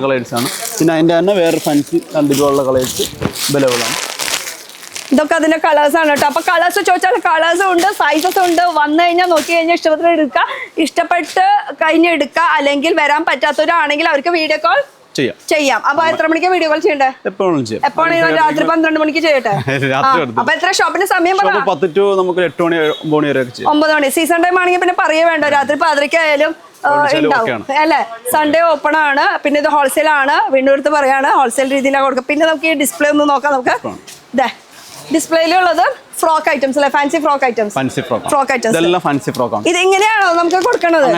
Speaker 3: കളേഴ്സ് ആണ്. പിന്നെ അതിന്റെ തന്നെ വേറെ ഫാൻസി രണ്ടിലുള്ള കളേഴ്സ് അവൈലബിൾ ആണ്.
Speaker 1: ഇതൊക്കെ അതിന്റെ കളേഴ്സ് ആണ് കേട്ടോ. അപ്പൊ കളേഴ്സ് ചോദിച്ചാൽ കളേഴ്സും ഉണ്ട്, സൈസസും ഉണ്ട്. വന്നു കഴിഞ്ഞാൽ നോക്കി കഴിഞ്ഞാൽ ഇഷ്ടപ്പെട്ട് എടുക്കുക, ഇഷ്ടപ്പെട്ട് കഴിഞ്ഞ് എടുക്കുക. അല്ലെങ്കിൽ വരാൻ പറ്റാത്തവരാണെങ്കിൽ അവർക്ക് വീഡിയോ കോൾ ചെയ്യാം. അപ്പൊ എത്ര മണിക്ക് വീഡിയോ കോൾ ചെയ്യണ്ടേ? എപ്പോഴും രാത്രി 12 മണിക്ക് ചെയ്യട്ടെ. അപ്പൊ എത്ര ഷോപ്പിന്റെ സമയം
Speaker 3: 10 to 8 മണി 9 വരെ
Speaker 1: 9 മണി. സീസൺ ടൈം ആണെങ്കിൽ പിന്നെ പറയേ വേണ്ട. രാത്രി 11 ആയാലും ഉണ്ടാവും അല്ലെ. സൺഡേ ഓപ്പൺ ആണ്. പിന്നെ ഇത് ഹോൾസെയിൽ ആണ്. വീണ്ടും എടുത്ത് പറയാണ്, ഹോൾസെയിൽ രീതിയിലാണ് കൊടുക്കുക. പിന്നെ നമുക്ക് ഈ ഡിസ്പ്ലേ ഒന്ന് നോക്കാം. നമുക്ക് ഇതേ ഡിസ്പ്ലേയിലുള്ളത് ഫ്രോക്ക് ഐറ്റംസ് അല്ലെ. Fancy frock items. ഇത് ഇങ്ങനെയാണോ നമുക്ക് കൊടുക്കണത്?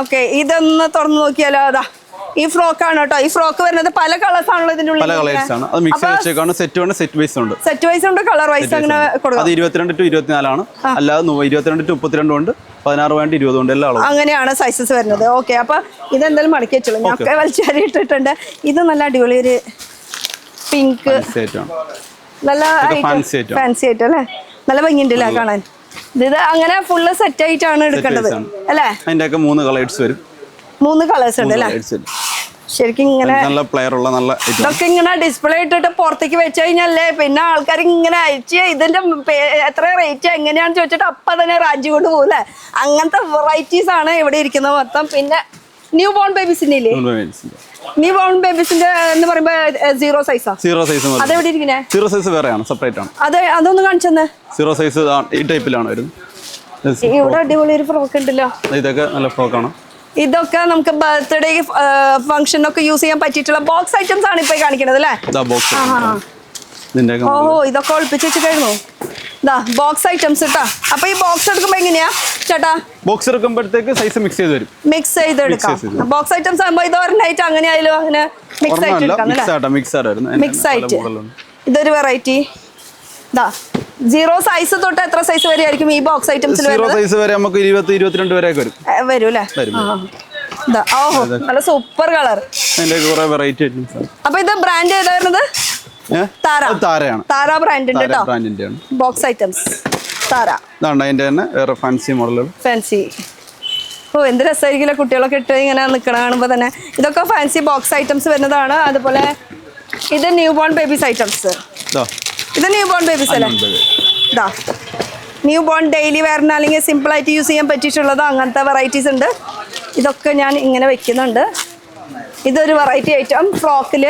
Speaker 1: ഓക്കെ, ഇതൊന്ന് തുറന്നു നോക്കിയാലോ. അതാ ഈ ഫ്രോക്ക് ആണ് കേട്ടോ. ഈ ഫ്രോക്ക് വരുന്നത് പല കളേഴ്സ് ആണല്ലോ ഇതിന്റെ
Speaker 3: പല കളേഴ്സ് ആണ്. അത് മിക്സ് വെച്ചേക്കാണ്. സെറ്റ് ഉണ്ട്, സെറ്റ് വൈസ് ഉണ്ട്.
Speaker 1: സെറ്റ് വൈസ് ഉണ്ട്, കളർ വൈസ് അങ്ങനെ കൊടുക്കാം.
Speaker 3: അത് 22 to 24 ആണ്. അല്ലാതെ 22 to 32 ഉണ്ട്, 16 വേണ്ടി 20 ഉണ്ട്, എല്ലാ അളവും
Speaker 1: അങ്ങനെയാണ് സൈസസ് വരുന്നത്. ഓക്കെ, അപ്പൊ ഇതെന്തായാലും മടക്കി വെച്ചോളൂ. ഞാൻ വലിച്ചാരി ഇട്ടിട്ടുണ്ട്. ഇത് നല്ല അടിപൊളി ഒരു പിങ്ക്, നല്ല ഫാൻസി ആയിട്ട് അല്ലേ, നല്ല ഭംഗിയുണ്ട് അല്ലേ കാണാൻ. ഇത് അങ്ങനെ ഫുള്ള് സെറ്റ് ആയിട്ടാണ് എടുക്കേണ്ടത് അല്ലേ?
Speaker 3: അതിന്റെ ഒക്കെ 3 കളേഴ്സ് വരും.
Speaker 1: 3 കളേഴ്സ് ഉണ്ട് അല്ലേ? ശരിക്കും ഇങ്ങനെ
Speaker 3: നല്ല പ്ലെയർ ഉള്ള നല്ല
Speaker 1: ഇതൊക്കെ ഇങ്ങനെ ഡിസ്പ്ലേ ഇട്ടിട്ട് പുറത്തേക്ക് വെച്ച് കഴിഞ്ഞാലേ പിന്നെ ആൾക്കാർ ഇങ്ങനെ അയച്ച് ഇതിന്റെ എത്ര റേറ്റ് എങ്ങനെയാണെന്ന് ചോദിച്ചിട്ട് അപ്പം തന്നെ റാഞ്ചി കൊണ്ട് പോകൂലേ. അങ്ങനത്തെ വെറൈറ്റീസ് ആണ് ഇവിടെ ഇരിക്കുന്നത് മൊത്തം. പിന്നെ ന്യൂ ബോൺ ബേബീസിന്റെ ഇല്ലേ? ന്യൂ ബോൺ ബേബീസിന്റെ എന്ന് പറയുമ്പോ 0 സൈസാ? 0 സൈസ് അതെവിടെ ഇരിക്കുന്നേ?
Speaker 3: 0 സൈസ് വേറെയാണ്, സെപ്പറേറ്റ് ആണ്.
Speaker 1: അതൊന്ന് കാണിച്ചെന്ന്.
Speaker 3: 0 സൈസ് ഈ ടൈപ്പിലാണ് വരുന്നത്.
Speaker 1: ഇവിടെ അടിപൊളി ഒരു ഫ്രോക്ക് ഉണ്ടല്ലോ.
Speaker 3: ഇതൊക്കെ നല്ല ഫ്രോക്കാണ്.
Speaker 1: ഇതൊക്കെ നമുക്ക് ബർത്ത്ഡേ ഫംഗ്ഷനൊക്കെ യൂസ് ചെയ്യാൻ പറ്റിയിട്ടുള്ള ബോക്സ് ഐറ്റംസ് ആണ് ഇപ്പൊ കാണിക്കുന്നത് അല്ലേ? ഓഹോ, ഇതൊക്കെ ഒളിപ്പിച്ച് വെച്ചിട്ടായിരുന്നു. ബോക്സ് ഐറ്റംസ് കേട്ടോ. അപ്പൊ ഈ ബോക്സ് എടുക്കുമ്പോ എങ്ങനെയാ ചേട്ടാ?
Speaker 3: ബോക്സ് എടുക്കുമ്പോഴത്തേക്ക് സൈസ് മിക്സ് ചെയ്ത് വരും.
Speaker 1: മിക്സ് ചെയ്ത് എടുക്കാം. ബോക്സ് ഐറ്റംസ് ആകുമ്പോ ഇത് ഒരെണ്ണായിട്ട് അങ്ങനെ ആയാലും അങ്ങനെ മിക്സ് ആയിട്ട് എടുക്കാം. മിക്സ് ആയിട്ട് ഇതൊരു വെറൈറ്റി. 0 സൈസ് തൊട്ട് എത്ര സൈസ് വരെ ആയിരിക്കും ഈ ബോക്സ് ഐറ്റംസിൽ?
Speaker 3: 0 സൈസ് വരെ നമുക്ക് 20, 22 വരെ വരും.
Speaker 1: വരൂല്ലേ? ഓഹോ, നല്ല സൂപ്പർ കളർ.
Speaker 3: Variety items.
Speaker 1: അപ്പൊ ഇത് ബ്രാൻഡ് ഏതാ വരുന്നത്?
Speaker 3: താരയാണ്.
Speaker 1: താര ബ്രാൻഡിന്റെ ബോക്സ് ഐറ്റംസ്. താര
Speaker 3: അതിന്റെ തന്നെ വേറെ ഫാൻസി മോഡലുകൾ.
Speaker 1: ഫാൻസി. ഓ, എന്ത് രസമായിരിക്കില്ല കുട്ടികളൊക്കെ ഇട്ട് ഇങ്ങനെ നിൽക്കണ കാണുമ്പോൾ തന്നെ. ഇതൊക്കെ ഫാൻസി ബോക്സ് ഐറ്റംസ് വരുന്നതാണ്. അതുപോലെ ഇത് ന്യൂ ബോൺ ബേബീസ് ഐറ്റംസ്. ഇത് ന്യൂ ബോൺ ബേബീസ് അല്ലേ? ന്യൂ ബോൺ ഡെയിലി വെയറിന് അല്ലെങ്കിൽ സിമ്പിൾ ആയിട്ട് യൂസ് ചെയ്യാൻ പറ്റിയിട്ടുള്ളത് അങ്ങനത്തെ വെറൈറ്റീസ് ഉണ്ട്. ഇതൊക്കെ ഞാൻ ഇങ്ങനെ വെക്കുന്നുണ്ട്. ഇതൊരു വെറൈറ്റി ഐറ്റം. ഫ്രോക്കിൽ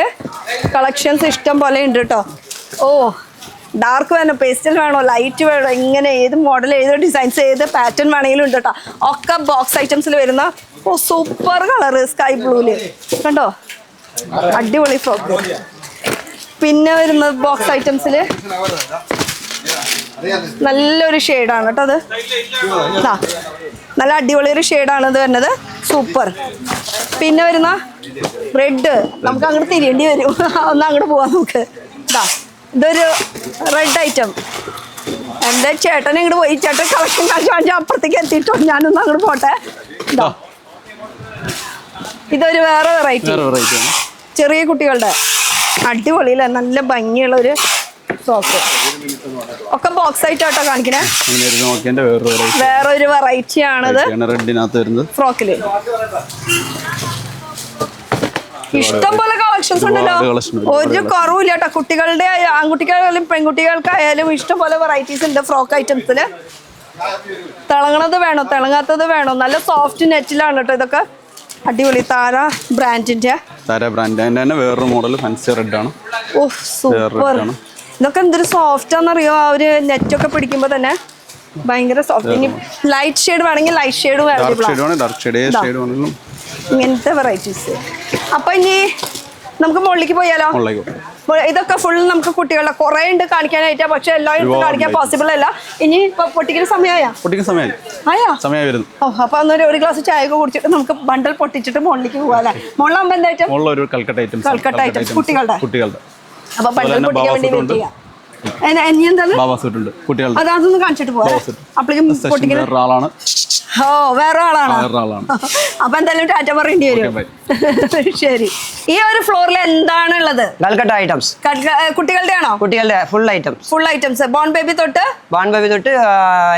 Speaker 1: കളക്ഷൻസ് ഇഷ്ടം പോലെ ഉണ്ട് കേട്ടോ. ഓ, ഡാർക്ക് വേണോ, പേസ്റ്റൽ വേണോ, ലൈറ്റ് വേണോ, ഇങ്ങനെ ഏത് മോഡൽ, ഏത് ഡിസൈൻസ്, ഏത് പാറ്റേൺ വേണമെങ്കിലും ഉണ്ട് കേട്ടോ. ഒക്കെ ബോക്സ് ഐറ്റംസിൽ വരുന്ന സൂപ്പർ കളറ് സ്കൈ ബ്ലൂല് കണ്ടോ, അടിപൊളി ഫ്രോക്ക്. പിന്നെ വരുന്നത് ബോക്സ് ഐറ്റംസിൽ നല്ലൊരു ഷെയ്ഡാണ് കേട്ടോ. അത് നല്ല അടിപൊളി ഒരു ഷെയ്ഡാണ് ഇത് വരുന്നത്. സൂപ്പർ. പിന്നെ വരുന്ന റെഡ്, നമുക്ക് അങ്ങോട്ട് തിരിയേണ്ടി വരും. ഒന്ന് അങ്ങോട്ട് പോവാം നമുക്ക്. ഇതൊരു റെഡ് ഐറ്റം. എൻ്റെ ചേട്ടൻ ഇങ്ങോട്ട് പോയി. ചേട്ടൻ കളക്ഷൻ കാണിച്ച് അപ്പുറത്തേക്ക് എത്തിയിട്ടോ. ഞാനൊന്ന് അങ്ങോട്ട് പോട്ടെ. ഇതൊരു വേറെ വെറൈറ്റി. ചെറിയ കുട്ടികളുടെ അടിപൊളിയില്ല, നല്ല ഭംഗിയുള്ള ഒരു ഫ്രോക്ക്. ഒക്കെ ബോക്സ് ആയിട്ടാട്ടോ കാണിക്കണേ. വേറൊരു വെറൈറ്റി ആണിത് ഫ്രോക്കില്. ഇഷ്ടംപോലെ കളക്ഷൻസ് ഉണ്ടല്ലോ, ഒരു കുറവില്ല കേട്ടോ. കുട്ടികളുടെ ആൺകുട്ടികളായാലും പെൺകുട്ടികൾക്കായാലും ഇഷ്ടംപോലെ വെറൈറ്റീസ് ഉണ്ട് ഫ്രോക്ക് ഐറ്റംസില്. തിളങ്ങണത് വേണോ, തിളങ്ങാത്തത് വേണോ, നല്ല സോഫ്റ്റ് നെറ്റിലാണ് കേട്ടോ ഇതൊക്കെ. അടിപൊളി. താര ബ്രാൻഡിന്റെ
Speaker 3: വേറൊരു മോഡൽ ഫാൻസി റെഡ് ആണ്.
Speaker 1: ഓ, സൂപ്പർ. ഇതൊക്കെ എന്തൊരു സോഫ്റ്റ് ആണെന്നറിയോ, ആ ഒരു നെറ്റൊക്കെ പിടിക്കുമ്പോ തന്നെ ഭയങ്കര സോഫ്റ്റ്. ഇനി ലൈറ്റ് ഷെയ്ഡ് വേണമെങ്കിൽ ലൈറ്റ് ഷെയ്ഡും ഇങ്ങനത്തെ വെറൈറ്റീസ്. അപ്പൊ ഇനി നമുക്ക് മുകളിലേക്ക് പോയാലോ? ഇതൊക്കെ ഫുൾ നമുക്ക് കുട്ടികളുടെ കുറെ ഉണ്ട് കാണിക്കാനായിട്ട്, പക്ഷെ എല്ലാവരും കാണിക്കാൻ പോസിബിൾ അല്ല. ഇനി പൊട്ടിക്കുന്ന സമയമായാ? അപ്പൊ അന്നൊരു ഒരു ഗ്ലാസ് ചായ ഒക്കെ കുടിച്ചിട്ട് നമുക്ക് ബണ്ടൽ പൊട്ടിച്ചിട്ട് മുകളിലേക്ക് പോകാം അല്ലെ? മുകളിലാകുമ്പോ എന്താ കൽക്കട്ട ഐറ്റംസ് കുട്ടികളുടെ. അപ്പൊ ബണ്ടൽ പൊട്ടിക്കാൻ വേണ്ടി വെയിറ്റ് ചെയ്യാം. അതൊന്ന് കാണിച്ചിട്ട് പോവാം. അപ്പോഴേക്കും പൊട്ടിക്കുന്ന ഓ, വേറെ ആളാണ്. അപ്പൊ എന്തായാലും ടാറ്റ പറയേണ്ടി വരും. ശരി. ഈ ഒരു ഫ്ലോറിൽ എന്താണ് ഉള്ളത്?
Speaker 5: കൽക്കട്ട ഐറ്റംസ്.
Speaker 1: കുട്ടികളുടെ ആണോ?
Speaker 5: കുട്ടികളുടെ ഫുൾ ഐറ്റംസ്. ബോൺ ബേബി തൊട്ട്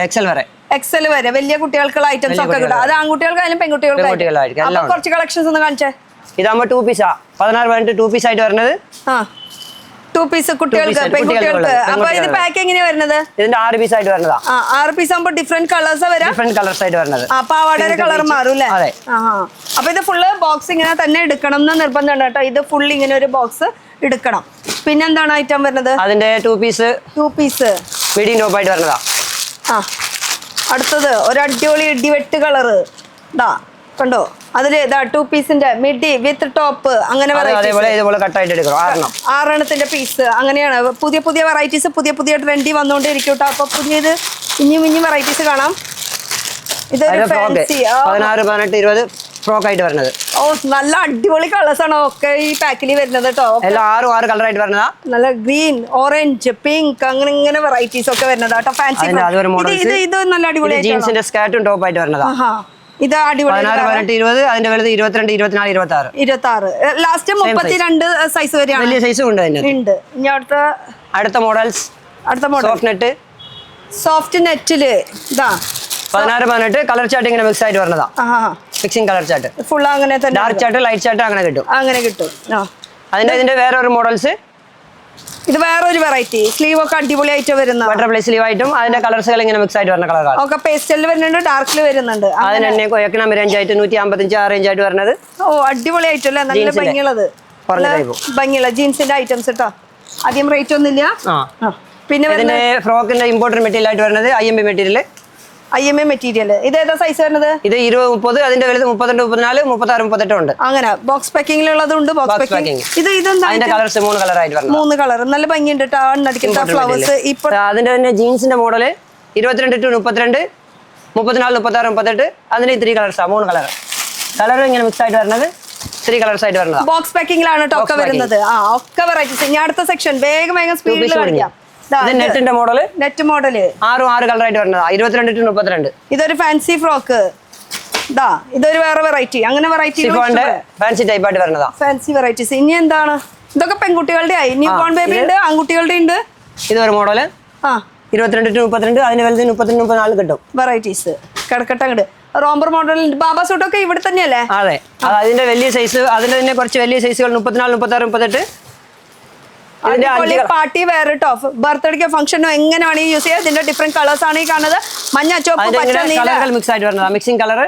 Speaker 5: എക്സൽ വരെ. എക്സൽ
Speaker 1: വരെ വലിയ കുട്ടികൾക്കുള്ള ഐറ്റംസ് ഒക്കെ കിട്ടും. അത് ആൺകുട്ടികൾക്കായാലും പെൺകുട്ടികൾക്കായാലും. കുറച്ച് കളക്ഷൻസ് ഒന്ന് കാണിച്ചേ.
Speaker 5: ഇതാകുമ്പോ 2 പീസാ. 16 2 പീസ് ആയിട്ട് വരുന്നത്.
Speaker 1: 2 പീസ് കുട്ടികൾക്ക്, പെൺകുട്ടികൾക്ക്. അപ്പൊ ഇത് പാക്ക് എങ്ങനെയാ വരുന്നത്?
Speaker 5: ഇതിന്റെ 6 പീസ് ആയിട്ട് വരുന്നതാ.
Speaker 1: 6 പീസ് ആകുമ്പോ ഡിഫറെന്റ് കളേഴ്സ് വരാം.
Speaker 5: ഡിഫറെന്റ് കളേഴ്സ് ആയിട്ട് വരുന്നത്.
Speaker 1: പാവാടയുടെ കളർ മാറും അല്ലേ? അപ്പൊ ഇത് ഫുള്ള് ബോക്സ് ഇങ്ങനെ തന്നെ എടുക്കണം എന്ന് നിർബന്ധമുണ്ട് കേട്ടോ. ഇത് ഫുൾ ഇങ്ങനെ ഒരു ബോക്സ് എടുക്കണം. പിന്നെന്താണ് ഐറ്റം വരുന്നത്?
Speaker 5: അതിന്റെ 2 പീസ് മീഡിയം ടോപ്പ് ആയിട്ട് വരുന്നതാ.
Speaker 1: അടുത്തത് ഒരു അടിപൊളി ഇടിവെട്ട് കളറ്. കണ്ടോ, അതില് 2 പീസിന്റെ മിഡി വിത്ത് ടോപ്പ് അങ്ങനെ ആറെണ്ണത്തിന്റെ പീസ്. അങ്ങനെയാണ് പുതിയ പുതിയ വെറൈറ്റീസ്, പുതിയ ട്രെൻഡി വന്നുകൊണ്ടിരിക്കും കേട്ടോ. അപ്പൊ പുതിയത് ഇനിയും വെറൈറ്റീസ് കാണാം. ഇതൊരു ഫാൻസി
Speaker 5: 16 18 20 ഫ്രോക്ക് ആയിട്ട് വരുന്നത്.
Speaker 1: ഓ നല്ല അടിപൊളി കളേഴ്സ് ആണ് ഒക്കെ ഈ പാക്കിൽ വരുന്നത് കേട്ടോ.
Speaker 5: എല്ലാം 6 കളർ ആയിട്ട് വരുന്നതാ.
Speaker 1: നല്ല ഗ്രീൻ, ഓറഞ്ച്, പിങ്ക് അങ്ങനെ ഇങ്ങനെ വെറൈറ്റീസ് ഒക്കെ വരുന്നതാ കേട്ടോ. ഫാൻസി ഇത് നല്ല അടിപൊളി
Speaker 5: ജീൻസിന്റെ സ്കേർട്ടും ടോപ്പ് ആയിട്ട് വരുന്നതാ.
Speaker 1: ഇത് അടിപൊളി
Speaker 5: 16, 18, 20 അതിന്റെ വലുത് 22, 24, 26.
Speaker 1: 26 ലാസ്റ്റ് 32 സൈസ് വരെയാണ്.
Speaker 5: വലിയ സൈസും ഉണ്ട് അതിന്.
Speaker 1: ഇനി
Speaker 5: അടുത്ത മോഡൽസ്
Speaker 1: സോഫ്റ്റ് നെറ്റില് ഇതാ
Speaker 5: 16, 18 കളർ ചാർട്ട് ഇങ്ങനെ മിക്സ് ആയിട്ട് വരുന്നതാ. മിക്സിംഗ് കളർ ചാർട്ട്
Speaker 1: ഫുൾ അങ്ങനെ തന്നെ
Speaker 5: ഡാർക്ക് ചാർട്ട് ലൈറ്റ് ചാർട്ട് അങ്ങനെ കിട്ടും. ഇതിന്റെ വേറെ ഒരു മോഡൽസ്.
Speaker 1: ഇത് വേറൊരു വെറൈറ്റി സ്ലീവ് ഒക്കെ അടിപൊളിയായിട്ട് വരുന്ന
Speaker 5: ബട്ടർഫ്ലൈ സ്ലീവ് ആയിട്ടും അതിന്റെ കളേഴ്സുകൾ ഇങ്ങനെ മിക്സ് ആയിട്ട് വരുന്ന കളർ
Speaker 1: ഒക്കെ പേസ്റ്റലിൽ വരുന്നുണ്ട്, ഡാർക്കിൽ വരുന്നുണ്ട്.
Speaker 5: അതിന് തന്നെ എക്കണോമി റേഞ്ച് ആയിട്ട് 155 ആ റേഞ്ച് ആയിട്ട് വരുന്നത്.
Speaker 1: ഓ അടിപൊളിയായിട്ടല്ലേ, നല്ല ഭംഗിയുള്ളത് ഭംഗിയുള്ള ജീൻസിന്റെ ഐറ്റംസ് കേട്ടോ. അധികം റേറ്റ് ഒന്നുമില്ല. പിന്നെ
Speaker 5: ഇതിന്റെ ഫ്രോക്കിന്റെ ഇമ്പോർട്ടന്റ് മെറ്റീരിയൽ ആയിട്ട് വരുന്നത് IMB മെറ്റീരിയൽ.
Speaker 1: IMA material. ഇത് ഏതാ സൈസ് വരുന്നത്?
Speaker 5: ഇത് 20, 30 അതിന്റെ വലുത് 32, 34, 36, 38 ഉണ്ട്.
Speaker 1: അങ്ങനെ ബോക്സ് പാക്കിങ്ങിലുള്ളതുണ്ട്. ബോക്സ് പാക്കിംഗ് ഇതെന്താ?
Speaker 5: അതിന്റെ കളേഴ്സ് 3 കളർ ആയിട്ട് വരുന്നത്.
Speaker 1: 3 കളർ നല്ല ഭംഗിയുണ്ട് കേട്ടോ. ഫ്ലവേഴ്സ് ഇപ്പൊ
Speaker 5: അതിന്റെ തന്നെ ജീൻസിന്റെ മോഡല് 22 to 32, 34, 36, 38 അതിന് 3 കളേഴ്സാ. 3 കളർ ഇങ്ങനെ മിക്സ് ആയിട്ട് വരുന്നത് 3 കളേഴ്സ് ആയിട്ട് വരുന്നത്.
Speaker 1: ബോക്സ് പാക്കിങ്ങിലാണ് കേട്ടോ ഒക്കെ വരുന്നത്. ഒക്കെ വെറൈറ്റീസ്. ഇനി അടുത്ത സെക്ഷൻ വേഗം സ്പീഡിൽ കളിക്കാം.
Speaker 5: നെറ്റിന്റെ മോഡല് 6 കളർ ആയിട്ട് വരുന്നതാ. 22 to 32.
Speaker 1: ഇതൊരു ഫാൻസി ഫ്രോക്ക്. ഇതൊരു വേറെ വെറൈറ്റി. അങ്ങനെ വെറൈറ്റി
Speaker 5: ഫാൻസി ടൈപ്പ് ആയിട്ട് വരുന്നതാ.
Speaker 1: Fancy varieties. ഇനി എന്താണ്? ഇതൊക്കെ പെൺകുട്ടികളുടെ ആയി. ന്യൂ ബോൺ ബേബി ഉണ്ട്, ആൺകുട്ടികളുടെ ഉണ്ട്.
Speaker 5: ഇതൊരു മോഡല് 22 to 32 അതിന് വലുത് 33, 34 കിട്ടും.
Speaker 1: വെറൈറ്റീസ് കിടക്കട്ടെ അങ്ങോട്ട്. റോംബർ മോഡൽ ബാബാ സൂട്ടൊക്കെ ഇവിടെ തന്നെയല്ലേ?
Speaker 5: അതെ. അതിന്റെ വലിയ സൈസ്, അതിന്റെ തന്നെ കുറച്ച് വലിയ സൈസുകൾ 34, 36, 38.
Speaker 1: പാർട്ടി വെയർ ടോപ്പ് ബർത്ത്ഡേക്കോ ഫംഗ്ഷനോ എങ്ങനെ വേണമെങ്കിൽ യൂസ് ചെയ്യാം. ഇതിന്റെ ഡിഫറെന്റ് കളേഴ്സ് ആണ് ഈ കാണുന്നത്. മഞ്ഞ, ചുവപ്പ്, പച്ച, നീല
Speaker 5: മിക്സ് ആയിട്ട് വരുന്നത്. Mixing colour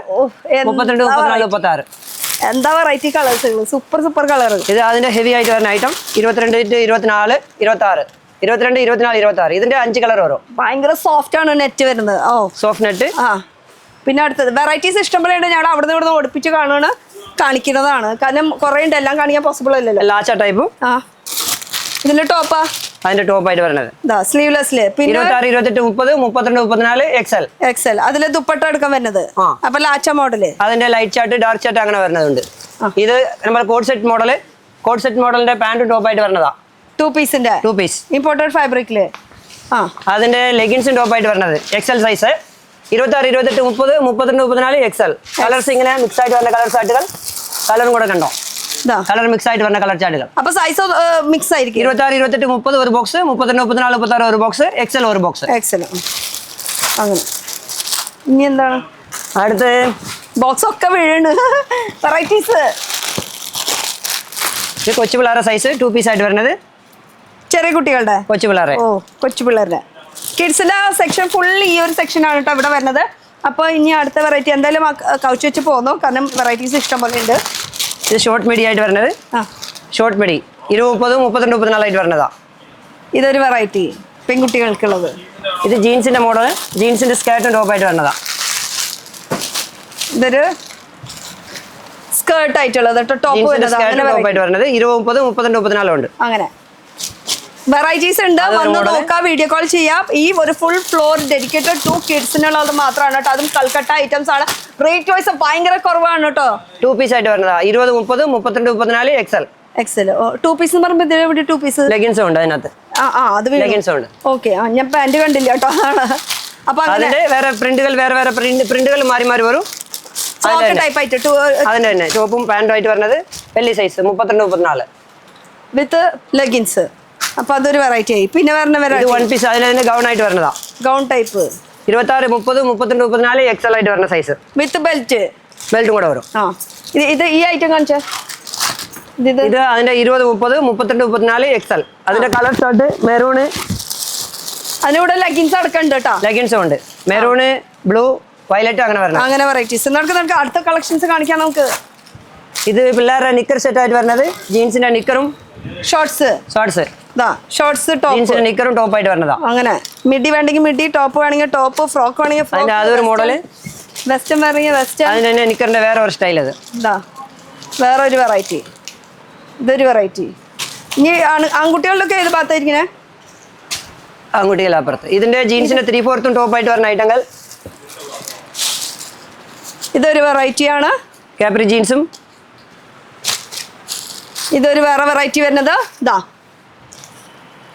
Speaker 5: 32, 34, 36.
Speaker 1: എന്താ വെറൈറ്റി കളേഴ്സുകൾ, സൂപ്പർ കളർ.
Speaker 5: ഇത് അതിന്റെ ഹെവി ആയിട്ട് വരുന്ന ഐറ്റം 22 to 24, 26, 22, 24, 26. ഇതിന്റെ 5 കളർ വരും.
Speaker 1: ഭയങ്കര സോഫ്റ്റ് ആണ് നെറ്റ് വരുന്നത്.
Speaker 5: Soft net.
Speaker 1: പിന്നെ അടുത്തത് വെറൈറ്റീസ് ഇഷ്ടംപോലെ ഉണ്ട്. ഞങ്ങൾ അവിടെ നിന്ന് ഓടിപ്പിച്ച് കാണിക്കുന്നതാണ്. കാരണം കുറെ ഉണ്ട്, എല്ലാം കാണിക്കാൻ പോസിബിൾ അല്ലല്ലോ.
Speaker 5: ലാച്ച ടൈപ്പ്.
Speaker 1: ഇതിന്റെ ടോപ്പാ
Speaker 5: അതിന്റെ ടോപ്പ് ആയിട്ട് വരുന്നത്
Speaker 1: സ്ലീവ്ലെസ്സില്. പിന്നെ
Speaker 5: 26, 28, 30, 32, 34 XL.
Speaker 1: അതില് ദുപ്പട്ട എടുക്കാൻ വരുന്നത്. അപ്പൊ ലാച്ച മോഡല്.
Speaker 5: അതിന്റെ ലൈറ്റ് ചാർട്ട് ഡാർക്ക് ചാർട്ട് അങ്ങനെ വരുന്നതുണ്ട്. ഇത് നമ്മൾ കോഡ് സെറ്റ് മോഡലിന്റെ പാന്റും ടോപ്പ് ആയിട്ട് വരുന്നതാ. 2 പീസ് ഇമ്പോർട്ടഡ് ഫാബ്രിക്കില്. അതിന്റെ ലെഗിൻസും ടോപ്പ് ആയിട്ട് വരുന്നത് XL സൈസ്. 26, 28, 30, 32, 34 XL. കളേഴ്സ് ഇങ്ങനെ മിക്സ് ആയിട്ട് വരുന്ന കളർ ചാർട്ടുകൾ. കളറും കൂടെ കണ്ടോ? കളർ മിക്സ് ആയിട്ട് വരുന്ന കളർ ചാർട്ടുകൾ.
Speaker 1: അപ്പൊ സൈസ് മിക്സ് ആയിരിക്കും.
Speaker 5: 26, 28, 30 ഒരു ബോക്സ്, 32, 34, 36 ഒരു ബോക്സ്, XL ഒരു ബോക്സ്.
Speaker 1: അങ്ങനെ. ഇനി എന്താണ്
Speaker 5: അടുത്ത്?
Speaker 1: ബോക്സ് ഒക്കെ വീഴണ്. വെറൈറ്റീസ്.
Speaker 5: ഇത് കൊച്ചു പിള്ളേരുടെ സൈസ് 2 പീസ് ആയിട്ട് വരുന്നത്.
Speaker 1: ചെറിയ കുട്ടികളുടെ
Speaker 5: കൊച്ചു പിള്ളേരുടെ
Speaker 1: കിഡ്സിന്റെ സെക്ഷൻ ഫുൾ ഈ ഒരു സെക്ഷൻ ആണ് കേട്ടോ ഇവിടെ വരുന്നത്. അപ്പൊ ഇനി അടുത്ത വെറൈറ്റി എന്തായാലും കൗച്ച് വെച്ച് പോകുന്നു, കാരണം വെറൈറ്റീസ് ഇഷ്ടം പോലെ ഉണ്ട്.
Speaker 5: ഇത് ഷോർട്ട് മിഡി ആയിട്ട് വരുന്നത്. ഷോർട്ട് മിഡി 20, 32, 34 ആയിട്ട് വരുന്നതാ.
Speaker 1: ഇതൊരു വെറൈറ്റി പെൺകുട്ടികൾക്കുള്ളത്.
Speaker 5: ഇത് ജീൻസിന്റെ മോഡൽ, ജീൻസിന്റെ സ്കേർട്ടും ടോപ്പ് ആയിട്ട് വരുന്നതാ.
Speaker 1: ഇതൊരു സ്കേർട്ട് ആയിട്ടുള്ളത് ടോപ്പ് വരുന്നത്.
Speaker 5: 20, 30, 32, 34 ഉണ്ട്.
Speaker 1: അങ്ങനെ വെറൈറ്റീസ് ഉണ്ട്. വന്ന് നോക്കാം, വീഡിയോ കോൾ ചെയ്യാം. ഈ ഒരു ഫുൾ ഫ്ലോർ ഡെഡിക്കേറ്റഡ് ടു കിഡ്സിനുള്ളത് മാത്രമാണ് കേട്ടോ. അതും കൽക്കട്ട ഐറ്റംസ് ആണ്. റേറ്റ് വൈസ് ഭയങ്കര കുറവാണ് കേട്ടോ.
Speaker 5: 2 പീസ് ആയിട്ട് വരുന്നതാ. 20, 30, 32, 34 XL. 2 പീസ് എന്ന് പറയുമ്പോൾ ഇതിൽ 2 പീസ് ലെഗിൻസും ഉണ്ട് അതിനകത്ത്. അത് ലെഗിൻസും ഉണ്ട്. ഓക്കെ, ഞാൻ പാന്റ് കണ്ടില്ല കേട്ടോ. അപ്പൊ അതിന്റെ വേറെ പ്രിന്റുകൾ മാറി വരും. ടൈപ്പ് ആയിട്ട് അതിന്റെ തന്നെ ടോപ്പും പാന്റും ആയിട്ട് വരുന്നത്. വലിയ സൈസ് 32, 34 വിത്ത് ലെഗിൻസ്. അപ്പൊ അതൊരു വെറൈറ്റി ആയി. പിന്നെ വരുന്ന 1 പീസ് അതിന് ഗൗൺ ആയിട്ട് വരുന്നതാ. ഗൗൺ ടൈപ്പ് 26, 30, 32, 34 XL ആയിട്ട് വരുന്ന സൈസ് വിത്ത് ബെൽറ്റും കൂടെ വരും. ഇത് ഈ ഐറ്റം കാണിച്ചാ. ഇത് അതിന്റെ 20, 30, 32, 34 XL. അതിന്റെ കളർ ഷർട്ട് മെറൂണ്. അതിനൂടെ ലെഗിൻസ് അടക്കമുണ്ട് കേട്ടോ. ലെഗിൻസും ഉണ്ട്. മെറൂണ്, ബ്ലൂ, വയലറ്റ് അങ്ങനെ വരണം. അങ്ങനെ വെറൈറ്റീസ്. നമുക്ക് അടുത്ത കളക്ഷൻസ് കാണിക്കാം. നമുക്ക് ഇത് പിള്ളേരുടെ നിക്കർ സെറ്റ് ആയിട്ട് വരുന്നത്. ജീൻസിന്റെ നിക്കറും ഷോർട്സ് ടോപ്പ്. ജീൻസിന്റെ നിക്കറും ടോപ്പ് ആയിട്ട് വരുന്നതാ. അങ്ങനെ മിഡി വേണമെങ്കിൽ മിഡി, ടോപ്പ് വേണമെങ്കിൽ ടോപ്പ്, ഫ്രോക്ക് വേണമെങ്കിൽ ഫ്രോക്ക്. അതൊരു മോഡല്. വെസ്റ്റേൺ വേണമെങ്കിൽ വെസ്റ്റേൺ. അതിന് തന്നെ നിക്കറിന്റെ വേറെ ഒരു സ്റ്റൈൽ. അത് വേറെ ഒരു വെറൈറ്റി. ഇതൊരു വെറൈറ്റി. ഇനി ആൺകുട്ടികളിലൊക്കെ ഏത് ഭാഗത്തായിരിക്കണേ? ആൺകുട്ടികളപ്പുറത്ത്. ഇതിന്റെ ജീൻസിന്റെ 3/4 ടോപ്പ് ആയിട്ട് വരുന്ന ഐറ്റങ്ങൾ. ഇതൊരു വെറൈറ്റി ആണ്. കാപ്രി ജീൻസും
Speaker 1: ഇതൊരു വേറെ വെറൈറ്റി വരുന്നത് ഇതാ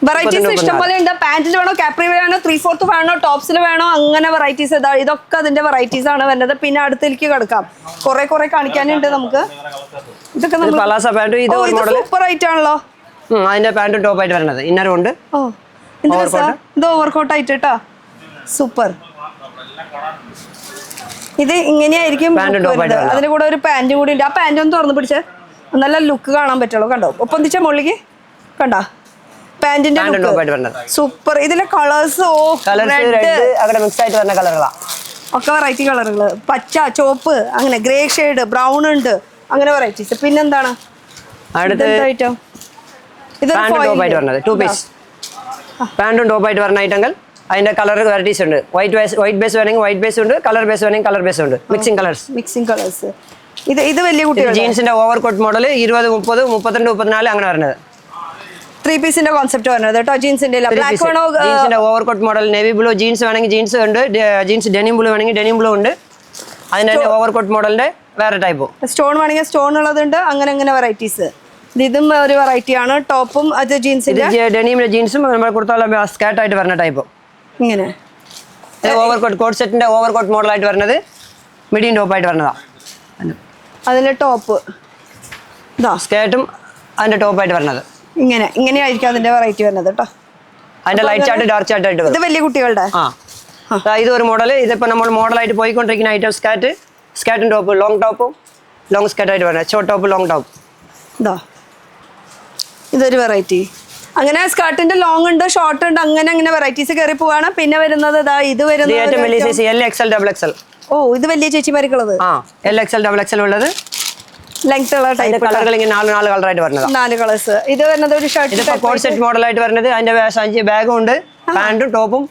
Speaker 1: വെറൈറ്റീസ് ഇഷ്ടംപോലെ ഉണ്ട്. പാന്റിൽ വേണോ, കാപ്രി വേണോ, 3/4 വേണോ, ടോപ്സിൽ വേണോ, അങ്ങനെ വെറൈറ്റീസ് ഇതാ. ഇതൊക്കെ അതിന്റെ വെറൈറ്റീസ് ആണ് വരുന്നത്. പിന്നെ അടുത്തേക്ക് കിടക്കാം, കുറെ കാണിക്കാനുണ്ട് നമുക്ക്. ഇതൊക്കെ
Speaker 5: പലാസ പാൻറ്റും ഇത്
Speaker 1: സൂപ്പർ ആയിട്ട് ആണല്ലോ.
Speaker 5: അതിന്റെ പാൻറ്റും ടോപ്പായിട്ട് വരുന്നത്. ഇന്നറും ഉണ്ട്.
Speaker 1: ഓ ഇത് ഓവർകോട്ട് ആയിട്ട് കേട്ടോ, സൂപ്പർ. ഇത് ഇങ്ങനെയായിരിക്കും അതിന്റെ കൂടെ ഒരു പാന്റും കൂടി ഉണ്ട്. ആ പാന്റ് ഒന്ന് തുറന്ന് പിടിച്ച് നല്ല ലുക്ക് കാണാൻ പറ്റുള്ളൂ. കണ്ടോ ഒപ്പം മുകളിലേക്ക് കണ്ടോ പാന്റിന്റെ സൂപ്പർ. ഇതിലെ കളേഴ്സ് ഒക്കെ വെറൈറ്റി കളറുകള്, പച്ച, ചോപ്പ്, അങ്ങനെ ഗ്രേ ഷെയ്ഡ്, ബ്രൗൺ ഉണ്ട്, അങ്ങനെ വെറൈറ്റീസ്. പിന്നെന്താണ് ഐറ്റം? ഇത്
Speaker 5: പാന്റും ടോപ്പായിട്ട് വരുന്ന ഐറ്റങ്ങൾ. അതിന്റെ കളർ വെറൈറ്റീസ് ഉണ്ട്. വൈറ്റ് ബേസ് വേണമെങ്കിൽ വൈറ്റ് ബേസ് ഉണ്ട്, കളർ ബേസ് വേണമെങ്കിൽ കളർ ബേസ് ഉണ്ട്. Mixing colours.
Speaker 1: ഇത് വലിയ കുട്ടികൾ
Speaker 5: ജീൻസിന്റെ ഓവർ കോട്ട് മോഡൽ 20, 30, 32, 34 അങ്ങനെ വരുന്നത്.
Speaker 1: 3 പീസിന്റെ കോൺസെപ്റ്റ് വരുന്നത് കേട്ടോ. ജീൻസിന്റെ
Speaker 5: ജീൻസിന്റെ overcoat model navy blue jeans വേണമെങ്കിൽ ജീൻസ് ഉണ്ട്, ജീൻസ് ഡെനിം ബ്ലൂ വേണമെങ്കിൽ ഡെനിം ബ്ലൂ ഉണ്ട്. അതിന്റെ ഓവർ കോട്ട് മോഡലിന്റെ വേറെ ടൈപ്പ്.
Speaker 1: സ്റ്റോൺ വേണമെങ്കിൽ സ്റ്റോൺ ഉള്ളതുണ്ട്, അങ്ങനെ വെറൈറ്റീസ്. ഇതും ഒരു വെറൈറ്റി ആണ്. ടോപ്പും അത് ജീൻസിന്റെ
Speaker 5: ഡെനിമിന്റെ ജീൻസും നമ്മൾ കൊടുത്താൽ സ്കേർട്ട് ആയിട്ട് വരുന്ന ടൈപ്പ്.
Speaker 1: ഇങ്ങനെ
Speaker 5: ഓവർ കോട്ട് സെറ്റിന്റെ ഓവർ കോട്ട് മോഡലായിട്ട് വരുന്നത് മിഡിയും ടോപ്പായിട്ട് വരുന്നതാണ്.
Speaker 1: അതിന്റെ ടോപ്പ്
Speaker 5: സ്കേർട്ടും അതിന്റെ ടോപ്പായിട്ട് വരുന്നത്
Speaker 1: ഇങ്ങനെയായിരിക്കും അതിന്റെ വെറൈറ്റി വരുന്നത് കേട്ടോ.
Speaker 5: അതിന്റെ ലൈറ്റ് ചാർട്ട് ഡാർക്ക് ചാർട്ട് ആയിട്ട്
Speaker 1: ഇത് വലിയ കുട്ടികളുടെ
Speaker 5: ഇത് ഒരു മോഡൽ. ഇതിപ്പോ നമ്മൾ മോഡലായിട്ട് പോയിക്കൊണ്ടിരിക്കുന്ന ഐറ്റം സ്കേർട്ടും ടോപ്പ്, ലോങ് സ്കേർട്ട് ആയിട്ട് വരുന്നത്. Short top, long top.
Speaker 1: ഇതൊരു വെറൈറ്റി. അങ്ങനെ സ്കേർട്ടിന്റെ ലോങ് ഉണ്ട്, ഷോർട്ട് ഉണ്ട്, അങ്ങനെ വെറൈറ്റീസ് കയറി പോവാണ്. പിന്നെ വരുന്നത് ഇത്
Speaker 5: വരുന്നത്
Speaker 1: ഓ ഇത് വലിയ ചേച്ചിമാർക്കുള്ളത്.
Speaker 5: LXL ഉള്ളത്
Speaker 1: ലെങ്ത് ഉള്ള ടൈപ്പ്
Speaker 5: കളറുകൾ ഇങ്ങനെ 4 കളറായിട്ട് വരുന്നത്.
Speaker 1: 4 കളേഴ്സ്. ഇത് വരുന്നത് ഒരു ഷർട്ട്
Speaker 5: കോട്ട് സെറ്റ് മോഡലായിട്ട് വരുന്നത്. അതിന്റെ ബാഗും ഉണ്ട്, പാന്റും ടോപ്പും.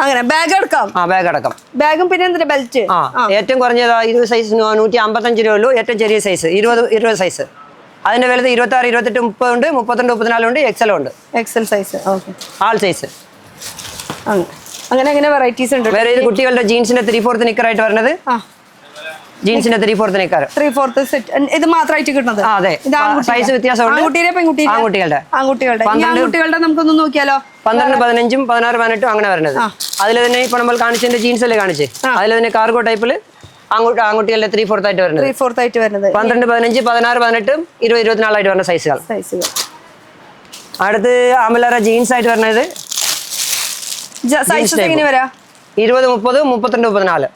Speaker 1: അങ്ങനെ ബാഗ് അടക്കം.
Speaker 5: ബാഗ് അടക്കം.
Speaker 1: ബാഗും പിന്നെ എന്തിന്റെ ബെൽറ്റ്.
Speaker 5: ഏറ്റവും കുറഞ്ഞത് 20 സൈസ് 155 രൂപയുള്ളൂ. ഏറ്റവും ചെറിയ സൈസ് 20 സൈസ്. അതിന്റെ വലുത് 26, 28, 30 ഉണ്ട്, 32, 34 ഉണ്ട്, XL ഉണ്ട്.
Speaker 1: XL size. ഓക്കെ,
Speaker 5: ആൾ സൈസ്.
Speaker 1: അങ്ങനെ വെറൈറ്റീസ് ഉണ്ട്.
Speaker 5: വേറെ ഇത് കുട്ടികളുടെ ജീൻസിന്റെ 3/4 നിക്കറായിട്ട് വരുന്നത്. ജീൻസിന്റെ 3/4 നിക്കർ
Speaker 1: 3/4 സെറ്റ്. ഇത് മാത്രമായിട്ട് കിട്ടുന്നത്.
Speaker 5: അതെ, സൈസ് വ്യത്യാസമുണ്ട്. ആൺകുട്ടികളുടെ
Speaker 1: നമുക്കൊന്ന് നോക്കിയാലോ.
Speaker 5: 12, 15, 16, 18 അങ്ങനെ വരുന്നത്. അതിൽ തന്നെ ഇപ്പൊ നമ്മൾ കാണിച്ചതിന്റെ ജീൻസ് അല്ലേ കാണിച്ചേ, അതിൽ തന്നെ കാർഗോ ടൈപ്പില് ആൺകുട്ടികളുടെ 3/4 ആയിട്ട് വരുന്നത്.
Speaker 1: 3/4 ആയിട്ട് വരുന്നത്
Speaker 5: 12, 15, 16, 18, 20, 24 ആയിട്ട് വരുന്ന സൈസുകൾ. അടുത്ത് അമലറ ജീൻസ് ആയിട്ട് വരുന്നത്
Speaker 1: 20, 30,
Speaker 5: 32, 34.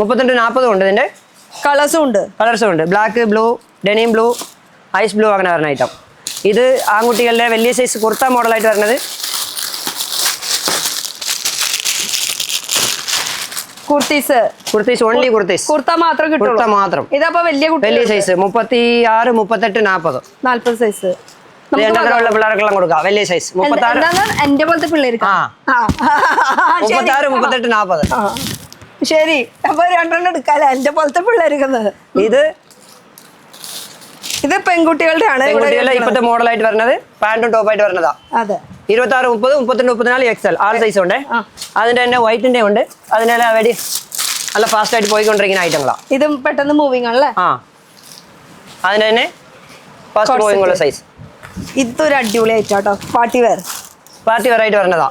Speaker 5: 32, 40 ഉണ്ട്. ഇതിന്റെ കളേഴ്സും ഉണ്ട്. Black, blue, denim blue, ice blue അങ്ങനെ വരുന്ന ഐറ്റം. ഇത് ആൺകുട്ടികളുടെ വലിയ സൈസ് കുർത്ത മോഡലായിട്ട് വരുന്നത്. കുർത്തീസ് ഓൺലി
Speaker 1: കുർത്ത മാത്രം
Speaker 5: കുർത്ത മാത്രം.
Speaker 1: ഇതപ്പോ വലിയ
Speaker 5: സൈസ് 36, 38, 40
Speaker 1: സൈസ്.
Speaker 5: ഉള്ള പിള്ളേർക്കെല്ലാം കൊടുക്കാം. വലിയ സൈസ് 36,
Speaker 1: എന്റെ പോലത്തെ പിള്ളേർക്ക്
Speaker 5: 36, 38, 40.
Speaker 1: ശരി, അപ്പൊ 2 എടുക്കാല്ലേ എന്റെ പോലത്തെ പിള്ളേർക്കുന്നത്. ഇത് പെൺകുട്ടികളുടെ ആണ്.
Speaker 5: ഇപ്പത്തെ മോഡലായിട്ട് വരുന്നത് പാന്റും ടോപ്പായിട്ട് വരുന്നതാ.
Speaker 1: അതെ,
Speaker 5: 26, 30, 32, 34 XL ആൾ സൈസ് ഉണ്ട്. അതിന്റെ തന്നെ വൈറ്റിന്റെ ഉണ്ട്. അതിനെല്ലാം വെടി നല്ല ഫാസ്റ്റ് ആയിട്ട് പോയിക്കൊണ്ടിരിക്കുന്ന ഐറ്റങ്ങളാ.
Speaker 1: ഇതും പെട്ടെന്ന് മൂവിങ് ആണല്ലേ.
Speaker 5: അതിന്റെ തന്നെ ഫാസ്റ്റ് മൂവിങ് ഉള്ള സൈസ്.
Speaker 1: ഇതൊരു അടിപൊളി ഐറ്റം കേട്ടോ. പാർട്ടി വെയർ
Speaker 5: ആയിട്ട് വരുന്നതാ.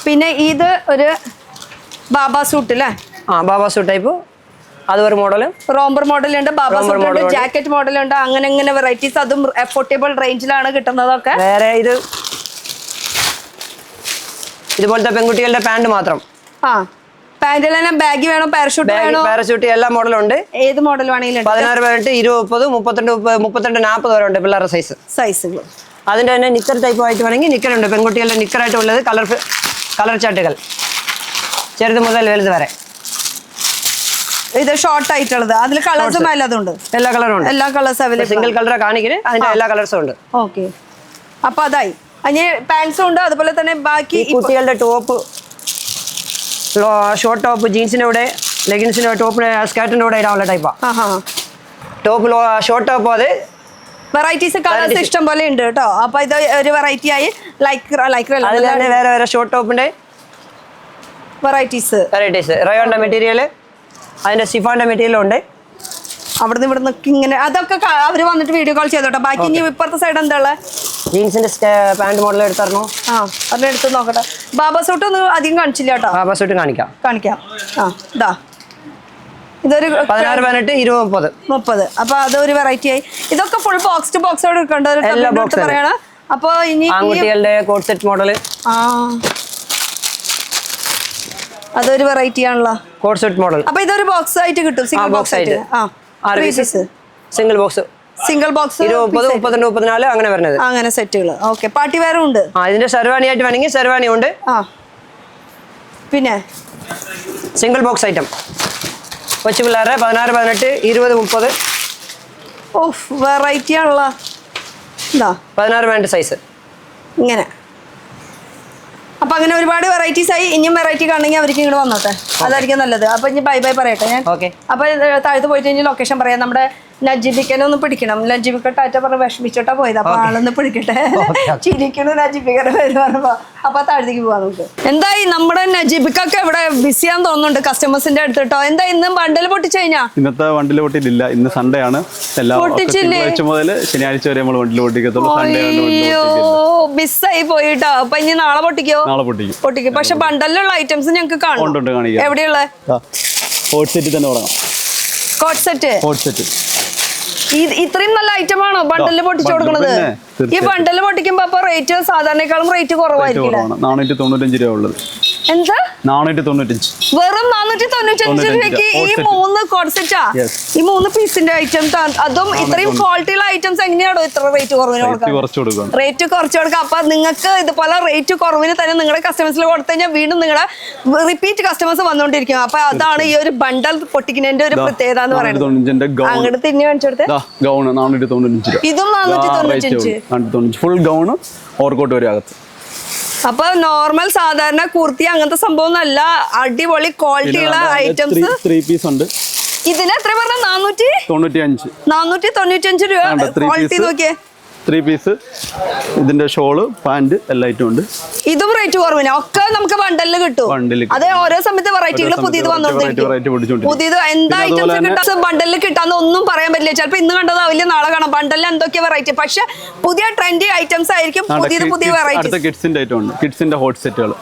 Speaker 1: പിന്നെ ഇത് ഒരു ബാബാ സൂട്ട് അല്ലേ.
Speaker 5: Baba suit type. അത് ഒരു മോഡൽ.
Speaker 1: റോംബർ മോഡൽ ഉണ്ട്, ബാബാ സൂട്ട് ഉണ്ട്, ജാക്കറ്റ് മോഡൽ ഉണ്ട്, അങ്ങനെ വെറൈറ്റീസ്. അതും അഫോർഡബിൾ റേഞ്ചിലാണ് കിട്ടുന്നതൊക്കെ.
Speaker 5: വേറെ ഇതുപോലത്തെ പെൺകുട്ടികളുടെ പാന്റ് മാത്രം.
Speaker 1: പാന്റിൽ തന്നെ ബാഗി വേണോ,
Speaker 5: പാരഷൂട്ട് എല്ലാ മോഡലും ഉണ്ട്.
Speaker 1: ഏത് മോഡൽ വേണമെങ്കിലും
Speaker 5: 16, 18, 20, 32, 40 വരെ ഉണ്ട് പിള്ളേരുടെ
Speaker 1: സൈസുകൾ.
Speaker 5: അതിന്റെ തന്നെ നിക്കർ ടൈപ്പ് ആയിട്ട് വേണമെങ്കിൽ നിക്കർ ഉണ്ട്. പെൺകുട്ടികളുടെ നിക്കറായിട്ട് ഉള്ളത് കളർ ചാർട്ടുകൾ ചെറുത് മുതൽ വലുത് വരെ.
Speaker 1: ഇത് ഷോർട്ട് ആയിട്ടുള്ളത്. അതിൽ കളേഴ്സും എല്ലാതുണ്ട്.
Speaker 5: എല്ലാ കളറും ഉണ്ട്.
Speaker 1: എല്ലാ കളേഴ്സ് അവൈലബിൾ.
Speaker 5: സിംഗിൾ കളർ കാണിക്കുന്നത് അതിന്റെ എല്ലാ കളേഴ്സും ഉണ്ട്.
Speaker 1: ഓക്കെ, അപ്പൊ അതായി. അതിന് പാൻസും ഉണ്ട്. അതുപോലെ തന്നെ ബാക്കി
Speaker 5: കുട്ടികളുടെ ടോപ്പ്, ഷോർട്ട് ടോപ്പ്, ജീൻസിന്റെ കൂടെ, ലെഗിൻസിന്റെ ടോപ്പിന്, സ്കേർട്ടിന്റെ കൂടെ ഇടാനുള്ള ടൈപ്പാ. Top short top. അത്
Speaker 1: വെറൈറ്റീസ് കളേഴ്സ് ഇഷ്ടം പോലെ ഉണ്ട് കേട്ടോ. അപ്പൊ ഇത് ഒരു വെറൈറ്റി ആയി.
Speaker 5: അതിൽ തന്നെ വേറെ ഷോർട്ട് ടോപ്പിന്റെ വെറൈറ്റീസ്. റയോണിന്റെ മെറ്റീരിയൽ, അതിന്റെ സിഫോണിന്റെ മെറ്റീരിയൽ ഉണ്ട്.
Speaker 1: അവിടുന്ന് ഇവിടുന്ന് ഇങ്ങനെ അതൊക്കെ അവര് വന്നിട്ട് വീഡിയോ കോൾ ചെയ്തോട്ടെ. ബാക്കി ഇനി ഇപ്പുറത്തെ സൈഡ് എന്താ ഉള്ളത്?
Speaker 5: ജീൻസിന്റെ പാന്റ് മോഡൽ എടുത്തരണോ?
Speaker 1: ആ അതിനെ എടുത്ത് നോക്കട്ടെ. ബാബ സൂട്ട് ഒന്നും അധികം കാണിച്ചില്ല കേട്ടോ.
Speaker 5: ബാബ സൂട്ട് കാണിക്കാം.
Speaker 1: ആ ഇതാ ഇതൊരു
Speaker 5: 16, 18, 20,
Speaker 1: 30. അപ്പൊ അതൊരു വെറൈറ്റി ആയി. ഇതൊക്കെ ഫുൾ ബോക്സ് ടു ബോക്സ് ആയിട്ട് എടുക്കേണ്ട ഒരു പറയണം. അപ്പൊ ഇനി
Speaker 5: ആൺകുട്ടികളുടെ കോട്ട് സെറ്റ് മോഡൽ.
Speaker 1: ആ അതൊരു വെറൈറ്റി ആണല്ലോ
Speaker 5: കോട്ട് സെറ്റ് മോഡൽ.
Speaker 1: അപ്പൊ ഇതൊരു ബോക്സ് ആയിട്ട് കിട്ടും. സിംഗിൾ ബോക്സ് ആയിട്ട്.
Speaker 5: Single box.
Speaker 1: സിംഗിൾ ബോക്സ്
Speaker 5: 20, 30, 32, 34 അങ്ങനെ വരുന്നത്.
Speaker 1: അങ്ങനെ സെറ്റുകൾ. ഓക്കെ. പാർട്ടി വെയറും ഉണ്ട്.
Speaker 5: ഇതിന്റെ ഷെർവാണി ആയിട്ട് വേണമെങ്കിൽ ഷെർവാണി ഉണ്ട്.
Speaker 1: പിന്നെ
Speaker 5: സിംഗിൾ ബോക്സ് ഐറ്റം കൊച്ചു പിള്ളേരെ 16, 18, 20, 30.
Speaker 1: ഓഫ് വെറൈറ്റി ആണല്ലോ. ഇതാ
Speaker 5: 16 വേണ്ട സൈസ്
Speaker 1: ഇങ്ങനെ. അപ്പൊ അങ്ങനെ ഒരുപാട് വെറൈറ്റീസ് ആയി. ഇനിയും വെറൈറ്റി കാണണമെങ്കിൽ അവർക്ക് ഇങ്ങോട്ട് വന്നോട്ടെ. അതായിരിക്കും നല്ലത്. അപ്പൊ ഇനി ബൈ ബൈ പറയട്ടെ ഞാൻ. അപ്പൊ താഴത്ത് പോയിട്ട് ഇനി ലൊക്കേഷൻ പറയാം. നമ്മുടെ നജീബിക്കനെ ഒന്ന് പിടിക്കണം. നജീബിക്ക ടാറ്റ പറഞ്ഞ് വിഷമിച്ചിട്ടാ പോയത്. അപ്പൊ ആളൊന്ന് പിടിക്കട്ടെ. ചിരിക്കണു നജീബിക്കയുടെ പേര് പറഞ്ഞപ്പോ. അപ്പൊ താഴത്തേക്ക് പോവാം നമുക്ക്. എന്തായി നമ്മുടെ നജീബിക്കൊക്കെ ഇവിടെ ബിസിയാന്ന് തോന്നുന്നുണ്ട് കസ്റ്റമേഴ്സിന്റെ അടുത്ത് കേട്ടോ. എന്താ ഇന്ന് ബണ്ടൽ പൊട്ടിച്ചു കഴിഞ്ഞാ?
Speaker 3: ഇന്നത്തെ വണ്ടിൽ പൊട്ടിയില്ല. ഇന്ന് സൺഡേ ആണ്. തിങ്കളാഴ്ച മുതൽ ശനിയാഴ്ച വരെ നമ്മൾ വണ്ടിൽ പൊട്ടിക്കത്തുള്ളൂ.
Speaker 1: മിസ്സായി പോയിട്ടോ. അപ്പൊ ഇനി നാളെ പൊട്ടിക്കോ?
Speaker 3: നാളെ
Speaker 1: പൊട്ടിക്കും. പക്ഷെ ബണ്ടലിലുള്ള ഐറ്റംസ് ഞങ്ങൾക്ക് കാണും. എവിടെയുള്ള
Speaker 3: കോട്ട് സെറ്റ് തന്നെ തുടങ്ങാം.
Speaker 1: കോട്ട് സെറ്റ് ഇത്രയും നല്ല ഐറ്റം ആണോ ബണ്ടലിൽ പൊട്ടിച്ചു കൊടുക്കുന്നത്? ഈ ബണ്ടൽ പൊട്ടിക്കുമ്പോ അപ്പൊ റേറ്റ് സാധാരണക്കാളും റേറ്റ് കുറവായിരിക്കും.
Speaker 3: 495 രൂപ ഉള്ളത്.
Speaker 1: എന്താ
Speaker 3: 495?
Speaker 1: വെറും 495 രൂപയ്ക്ക് ഈ 3 കോട്ട് സെറ്റാ? ഈ 3 പീസിന്റെ ഐറ്റം. അതും ഇത്രയും ക്വാളിറ്റിയുള്ള ഐറ്റംസ് എങ്ങനെയാണോ ഇത്ര റേറ്റ് കുറവിന് കൊടുക്കുക? റേറ്റ് കുറച്ച് കൊടുക്കുക. അപ്പൊ നിങ്ങൾക്ക് ഇതുപോലെ റേറ്റ് കുറവിന് തന്നെ നിങ്ങളുടെ കസ്റ്റമേഴ്സിൽ കൊടുത്തു കഴിഞ്ഞാൽ വീണ്ടും നിങ്ങളുടെ റിപ്പീറ്റ് കസ്റ്റമേഴ്സ് വന്നുകൊണ്ടിരിക്കും. അപ്പൊ അതാണ് ഈ ഒരു ബണ്ടൽ പൊട്ടിക്കുന്നതിന്റെ ഒരു പ്രത്യേകത എന്ന് പറയുന്നത്. അങ്ങോട്ട് തിരിഞ്ഞു കാണിച്ചെടുത്ത് ഇതും 495
Speaker 3: ഫുൾ ഗൗണ് ഓവർകോട്ട് വരെ അകത്ത്.
Speaker 1: അപ്പൊ നോർമൽ സാധാരണ കുർത്തി അങ്ങനത്തെ സംഭവം നല്ല അടിപൊളി ക്വാളിറ്റിയുള്ള ഐറ്റംസ്.
Speaker 3: 3 പീസ് ഉണ്ട്.
Speaker 1: ഇതിന് എത്ര പറഞ്ഞ? 495 രൂപ. ക്വാളിറ്റി നോക്കിയേ.
Speaker 3: 3 പീസ്. ഇതിന്റെ ഷോള് പാന്റ് എല്ലാ ഐറ്റം ഉണ്ട്.
Speaker 1: ഇതും റേറ്റ് കുറവിന് ഒക്കെ നമുക്ക് ബണ്ടലിൽ കിട്ടും. അതെ ഓരോ സമയത്ത് വെറൈറ്റികൾ പുതിയത് വന്നോണ്ടിരിക്കും. പുതിയത് എന്താ ഐറ്റംസ് കിട്ടാൻ ബണ്ടലിൽ കിട്ടാന്ന് ഒന്നും പറയാൻ പറ്റില്ല. ചിലപ്പോ ഇന്ന് കണ്ടതാവില്ല നാളെ കാണാം. ബണ്ടലിൽ എന്തൊക്കെയാ വെറൈറ്റി. പക്ഷെ പുതിയ ട്രെൻഡി ഐറ്റംസ് ആയിരിക്കും. പുതിയ വെറൈറ്റി.
Speaker 3: കിഡ്സിന്റെ ഐറ്റം ഉണ്ട്. കിഡ്സിന്റെ ഹോട്ട് സെറ്റുകൾ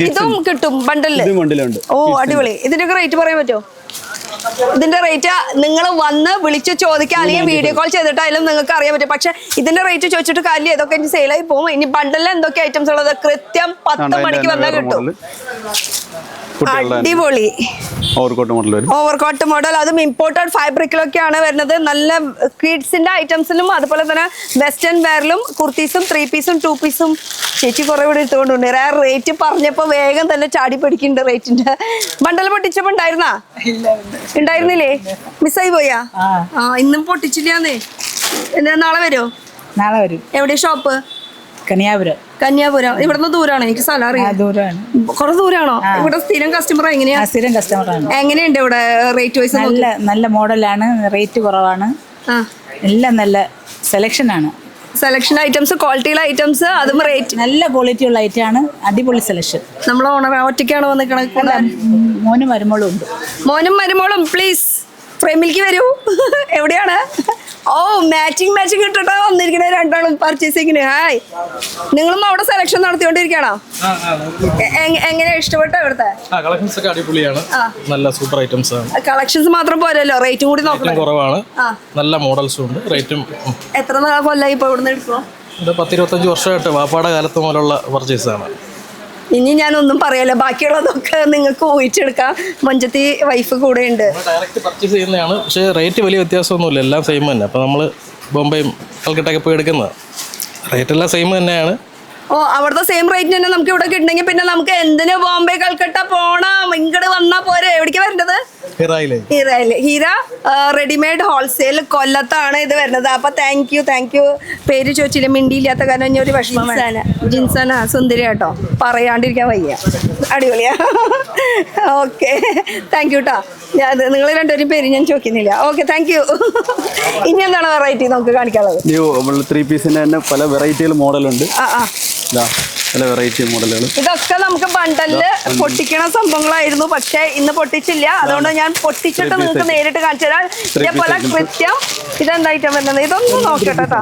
Speaker 1: ഇതും കിട്ടും ബണ്ടലില്. ഓ അടിപൊളി. ഇതിന്റെയൊക്കെ റേറ്റ് പറയാൻ പറ്റുമോ? ഇതിന്റെ റേറ്റ് നിങ്ങൾ വന്ന് വിളിച്ച് ചോദിക്കുക അല്ലെങ്കിൽ വീഡിയോ കോൾ ചെയ്തിട്ടായാലും നിങ്ങൾക്ക് അറിയാൻ പറ്റും. പക്ഷെ ഇതിന്റെ റേറ്റ് ചോദിച്ചിട്ട് കാര്യം ഇതൊക്കെ ഇനി സെയിലായി പോകും. ഇനി ബണ്ടലിൽ എന്തൊക്കെ ഐറ്റംസ് ഉള്ളത് കൃത്യം 10 മണിക്ക് വന്നാൽ കിട്ടും. അടിപൊളി ഓവർകോട്ട് മോഡൽ. അതും ഇമ്പോർട്ടഡ് ഫാബ്രിക്കിലൊക്കെയാണ് വരുന്നത്. നല്ല കിഡ്സിന്റെ ഐറ്റംസിലും അതുപോലെ തന്നെ വെസ്റ്റേൺ വെയറിലും കുർത്തീസും 3 പീസും 2 പീസും. ചേച്ചി കുറെ ഇവിടെ എടുത്തുകൊണ്ടുണ്ട്. റേറ്റ് പറഞ്ഞപ്പോ വേഗം തന്നെ ചാടി പിടിക്കുന്നുണ്ട് റേറ്റിന്റെ. ബണ്ടൽ പൊട്ടിച്ചപ്പോ ഉണ്ടായിരുന്നില്ലേ? മിസ്സായി പോയാ? ഇന്നും പൊട്ടിച്ചില്ലാന്നേ. നാളെ വരുമോ?
Speaker 6: നാളെ വരും.
Speaker 1: എവിടെ ഷോപ്പ്?
Speaker 6: കന്യാപുരം.
Speaker 1: ഇവിടുന്ന് ദൂരാണോ? എനിക്ക് സ്ഥലം അറിയാം.
Speaker 6: ദൂരമാണ്.
Speaker 1: കുറെ ദൂരാണോ? ഇവിടെ സ്ഥിരം കസ്റ്റമർ എങ്ങനെയാ?
Speaker 6: സ്ഥിരം കസ്റ്റമറാണ്.
Speaker 1: എങ്ങനെയുണ്ട് ഇവിടെ റേറ്റ് വൈസ്?
Speaker 6: നല്ല മോഡലാണ്. റേറ്റ് കുറവാണ്. എല്ലാം നല്ല സെലക്ഷൻ ആണ്.
Speaker 1: സെലക്ഷൻ ഐറ്റംസ് ക്വാളിറ്റിയുള്ള ഐറ്റംസ്. അതും റേറ്റ്
Speaker 6: നല്ല ക്വാളിറ്റി ഉള്ള ഐറ്റം ആണ്. അടിപൊളി സെലക്ഷൻ.
Speaker 1: നമ്മൾ ഓണർ ഒറ്റയ്ക്കാണോ വന്നിക്കണ?
Speaker 6: മോനും മരുമോളും ഉണ്ട്.
Speaker 1: മോനും മരുമോളും പ്ലീസ് ഫ്രെയിമിലേക്ക് വരൂ. എവിടെയാണ്? ഓ മാച്ചിങ് കിട്ടട്ടോ വന്നിരിക്കണേ രണ്ടാളും പർച്ചേസിങ്ങിന്. ഹായ്. നിങ്ങളും അവിടെ സെലക്ഷൻ നടത്തിക്കൊണ്ടിരിക്കണോ? എങ്ങനെയാ ഇഷ്ടപ്പെട്ടോ ഇവിടുത്തെ
Speaker 7: കളക്ഷൻസ് ഒക്കെ? അടിപൊളിയാണ്. നല്ല സൂപ്പർ ഐറ്റംസ് ആണ്.
Speaker 1: കളക്ഷൻസ് മാത്രം പോരല്ലോ, റേറ്റും കൂടി നോക്കണം.
Speaker 7: കുറവാണ്. നല്ല മോഡൽസും ഉണ്ട്. റേറ്റും
Speaker 1: എത്ര കൊല്ലായി ഇപ്പൊ ഇവിടുന്ന് എടുക്കുമോ?
Speaker 7: ഇത് 10-25 വർഷമായിട്ട് വാപ്പാടെ കാലത്ത് മുതലുള്ള പർച്ചേസ് ആണ്.
Speaker 1: ഇനി ഞാനൊന്നും പറയല്ല. ബാക്കിയുള്ളതൊക്കെ നിങ്ങൾക്ക് ഊഹിച്ചെടുക്കാം. മഞ്ചത്തി വൈഫ് കൂടെ ഉണ്ട്.
Speaker 7: ഡയറക്റ്റ് പർച്ചേസ് ചെയ്യുന്നതാണ്. പക്ഷേ റേറ്റ് വലിയ വ്യത്യാസമൊന്നുമില്ല. എല്ലാം സെയിം തന്നെ. അപ്പോൾ നമ്മൾ ബോംബെയും കൽക്കട്ടയൊക്കെ പോയി എടുക്കുന്നത് റേറ്റ് എല്ലാം സെയിം തന്നെയാണ്.
Speaker 1: ഓ അവിടുത്തെ സെയിം റേറ്റ് തന്നെ നമുക്ക് ഇവിടെ കിട്ടണമെങ്കിൽ പിന്നെ നമുക്ക് എന്തിനു ബോംബെ കൽക്കട്ട പോണം? ഇങ്ങോട്ട് വന്നാ പോരെ. എവിടേക്ക് വരേണ്ടത്? ഹീര റെഡിമെയ്ഡ് ഹോൾസെയിൽ കൊല്ലത്താണ് ഇത് വരുന്നത്. അപ്പൊ താങ്ക് യു. പേര് ചോദിച്ചില്ല, മിണ്ടിയില്ലാത്ത കാരണം ഇനി ഒരു വിഷമം. ജിൻസന സുന്ദരി കേട്ടോ, പറയാണ്ടിരിക്കാൻ വയ്യ. അടിപൊളിയാ. ഓക്കെ താങ്ക് യു കേട്ടോ. നിങ്ങൾ രണ്ടുപേരും പേര് ഞാൻ ചോദിക്കുന്നില്ല. Okay thank U. ഇനി എന്താണ് വെറൈറ്റി നമുക്ക് കാണിക്കാനുള്ളത്?
Speaker 3: 3 പീസിന്റെ തന്നെ പല വെറൈറ്റികൾ മോഡലുണ്ട്. നല്ല വെറൈറ്റി മോഡലുകൾ.
Speaker 1: ഇതൊക്കെ നമുക്ക് ബണ്ടലില് പൊട്ടിക്കണ സംഭവങ്ങളായിരുന്നു, പക്ഷെ ഇന്ന് പൊട്ടിച്ചില്ല. അതുകൊണ്ട് ഞാൻ പൊട്ടിച്ചിട്ട് നിങ്ങൾക്ക് നേരിട്ട് കാണിച്ചു തരാം. ഇതേപോലെ കൃത്യം ഇതെന്തായിട്ടാ വരുന്നത് ഇതൊന്നും നോക്കട്ടെ കേട്ടോ.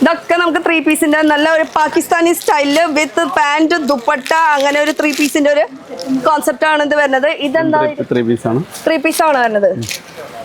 Speaker 1: ഇതൊക്കെ നമുക്ക് 3 പീസിന്റെ നല്ല ഒരു പാകിസ്ഥാനി സ്റ്റൈലില് വിത്ത് പാന്റ് ദുപ്പട്ട അങ്ങനെ ഒരു 3 പീസിന്റെ ഒരു കോൺസെപ്റ്റ് ആണ് ഇത് വരുന്നത്. ഇതെന്താ 3 പീസാണ് വരുന്നത്.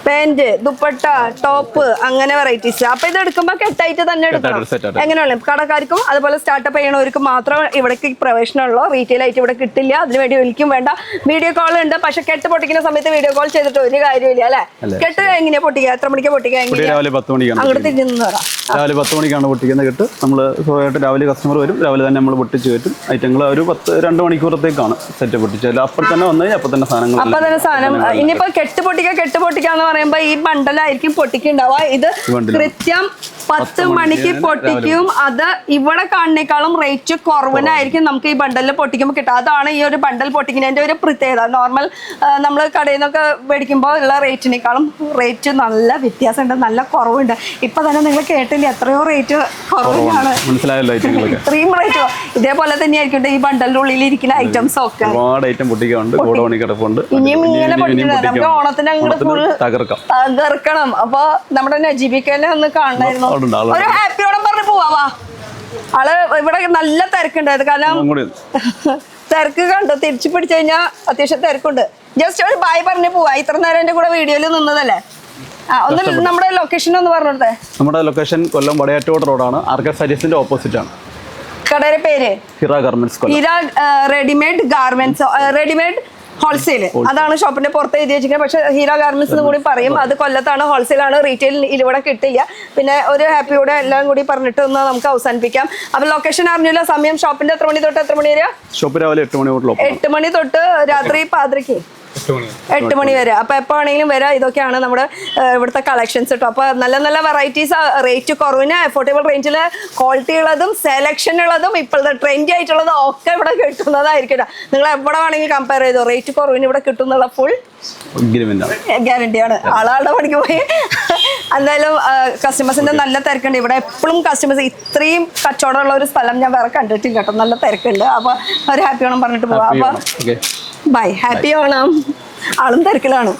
Speaker 1: പാന്റ് ദുപ്പട്ട ടോപ്പ് അങ്ങനെ വെറൈറ്റീസ്. അപ്പൊ ഇത് എടുക്കുമ്പോ കെട്ടായിട്ട് തന്നെ എടുക്കണം. എങ്ങനെയുള്ള കടക്കാർക്കും അതുപോലെ സ്റ്റാർട്ടപ്പ് ചെയ്യണവർക്കും മാത്രം ഇവിടേക്ക് പ്രവേശനമുള്ളൂ. റീറ്റെയിൽ ആയിട്ട് ഇവിടെ കിട്ടില്ല. അതിനുവേണ്ടി വിളിക്കും വേണ്ട. വീഡിയോ കോൾ ഉണ്ട്, പക്ഷെ കെട്ട് പൊട്ടിക്കുന്ന സമയത്ത് വീഡിയോ കോൾ ചെയ്തിട്ട് ഒരു കാര്യമില്ല അല്ലെ. കെട്ട് എങ്ങനെയാ പൊട്ടിക്കുക? എത്ര മണിക്ക് പൊട്ടിക്കുക?
Speaker 3: രാവിലെ 10 മണിക്കാണ്.
Speaker 1: അങ്ങോട്ട് തിരിഞ്ഞു വരാം.
Speaker 3: രാവിലെ 10 മണിക്കാണ് പൊട്ടിക്കുന്ന കെട്ട്. നമ്മൾ സ്വയമായിട്ട് രാവിലെ കസ്റ്റമർ വരും, രാവിലെ തന്നെ നമ്മൾ പൊട്ടിച്ച് കയറ്റും. ഐറ്റങ്ങൾ ഒരു 2 മണിക്കൂറത്തേക്കാണ് സെറ്റ് പൊട്ടിച്ചത്. അപ്പോൾ തന്നെ വന്നു കഴിഞ്ഞാൽ അപ്പോൾ തന്നെ സാധനങ്ങൾ
Speaker 1: അപ്പൊ തന്നെ സാധനം. ഇനിയിപ്പോ കെട്ട് പൊട്ടിക്കാന്ന് പറയുമ്പോ ഈ ബണ്ടലായിരിക്കും പൊട്ടിക്കുണ്ടാവുക. ഇത് കൃത്യം 10 മണിക്ക് പൊട്ടിക്കും. അത് ഇവിടെ കാണുന്നേക്കാളും റേറ്റ് കുറവിനായിരിക്കും നമുക്ക് ഈ ബണ്ടലിൽ പൊട്ടിക്കുമ്പോൾ കിട്ടുക. അതാണ് ഈ ഒരു ബണ്ടൽ പൊട്ടിക്കുന്നതിന്റെ ഒരു പ്രത്യേകത. നോർമൽ നമ്മൾ കടയിൽ നിന്നൊക്കെ മേടിക്കുമ്പോൾ ഉള്ള റേറ്റിനേക്കാളും റേറ്റ് നല്ല വ്യത്യാസമുണ്ട്, നല്ല കുറവുണ്ട്. ഇപ്പൊ തന്നെ നിങ്ങൾ കേട്ടില്ല എത്രയോ റേറ്റ് കുറവാണ്. ഇത്രയും റേറ്റ് ഇതേപോലെ തന്നെയായിരിക്കും ഈ ബണ്ടലിന്റെ ഉള്ളിൽ ഇരിക്കുന്ന ഐറ്റംസ് ഒക്കെ. ഇനിയും ഇങ്ങനെ പൊട്ടിക്കുന്നത് നമുക്ക് ഓണത്തിന് അങ്ങോട്ട് ഫുൾ തകർക്കണം. അപ്പൊ നമ്മുടെ നജീബിക്കനെ ഒന്ന് കാണണമായിരുന്നു. ഒരു ഹാപ്പിയോടെ പറഞ്ഞ് പോവാ. ആള് ഇവിടെ നല്ല തിരക്കുണ്ടായത്. കാരണം തിരക്ക് കണ്ടു തിരിച്ചു പിടിച്ചു കഴിഞ്ഞാൽ അത്യാവശ്യം തിരക്കുണ്ട്. ജസ്റ്റ് ഒരു ബായ് പറഞ്ഞു പോവാ. ഇത്ര നേരം എന്റെ കൂടെ വീഡിയോയിൽ നിന്നതല്ലേ. ഒന്ന് നമ്മുടെ ലൊക്കേഷൻ ഒന്ന് പറഞ്ഞോട്ടെ.
Speaker 3: നമ്മുടെ ലൊക്കേഷൻ കൊല്ലം വടയാറ്റോട് റോഡാണ്. ആർക്കർ സാരീസിന്റെ ഓപ്പോസിറ്റ് ആണ്
Speaker 1: കടയുടെ പേര്.
Speaker 3: Hira garments.
Speaker 1: Hira readymade garments, readymade wholesale. അതാണ് ഷോപ്പിന്റെ പുറത്ത് എഴുതി വെച്ചിരിക്കുന്നത്. പക്ഷെ ഹീറോ ഗാർമെന്റ്സ് എന്ന് കൂടി പറയും. അത് കൊല്ലത്താണ്, ഹോൾസെയിൽ ആണ്. റീറ്റെയിൽ ഇവിടെ കിട്ടില്ല. പിന്നെ ഒരു ഹാപ്പിയോടെ എല്ലാം കൂടി പറഞ്ഞിട്ട് ഒന്ന് നമുക്ക് അവസാനിപ്പിക്കാം. അപ്പൊ ലൊക്കേഷൻ അറിഞ്ഞില്ല. സമയം ഷോപ്പിന്റെ എത്ര മണി തൊട്ട് എത്ര മണി വരെ?
Speaker 3: ഷോപ്പ് രാവിലെ 8 മണി തൊട്ട്
Speaker 1: 8 മണി തൊട്ട് രാത്രി പാതിരക്ക് 8 മണി വരെ. അപ്പൊ എപ്പോ ആണെങ്കിലും വരാം. ഇതൊക്കെയാണ് നമ്മുടെ ഇവിടുത്തെ കളക്ഷൻസ് കേട്ടോ. അപ്പൊ നല്ല നല്ല വെറൈറ്റീസ്, റേറ്റ് കുറവിന് അഫോർഡബിൾ റേഞ്ചിൽ ക്വാളിറ്റി ഉള്ളതും സെലക്ഷൻ ഉള്ളതും ഇപ്പോഴത്തെ ട്രെൻഡി ആയിട്ടുള്ളതും ഒക്കെ ഇവിടെ കിട്ടുന്നതായിരിക്കും. നിങ്ങൾ എവിടെ വേണമെങ്കിൽ കമ്പയർ ചെയ്തോ. റേറ്റ് കുറവിന് ഇവിടെ കിട്ടുന്നുള്ള ഫുൾ ഗ്യാരണ്ടിയാണ്. ആളുടെ പണിക്ക് പോയി. എന്തായാലും കസ്റ്റമേഴ്സിന്റെ നല്ല തിരക്കുണ്ട് ഇവിടെ. എപ്പോഴും കസ്റ്റമേഴ്സ് ഇത്രയും കച്ചവടമുള്ള ഒരു സ്ഥലം ഞാൻ വേറെ കണ്ടിട്ടില്ല കേട്ടോ. നല്ല തിരക്കുണ്ട്. അപ്പൊ ഒരു ഹാപ്പി ഓണം പറഞ്ഞിട്ട് പോവാം. അപ്പൊ ബൈ. ഹാപ്പി ഓണം. ആളും തിരക്കിലാണ്.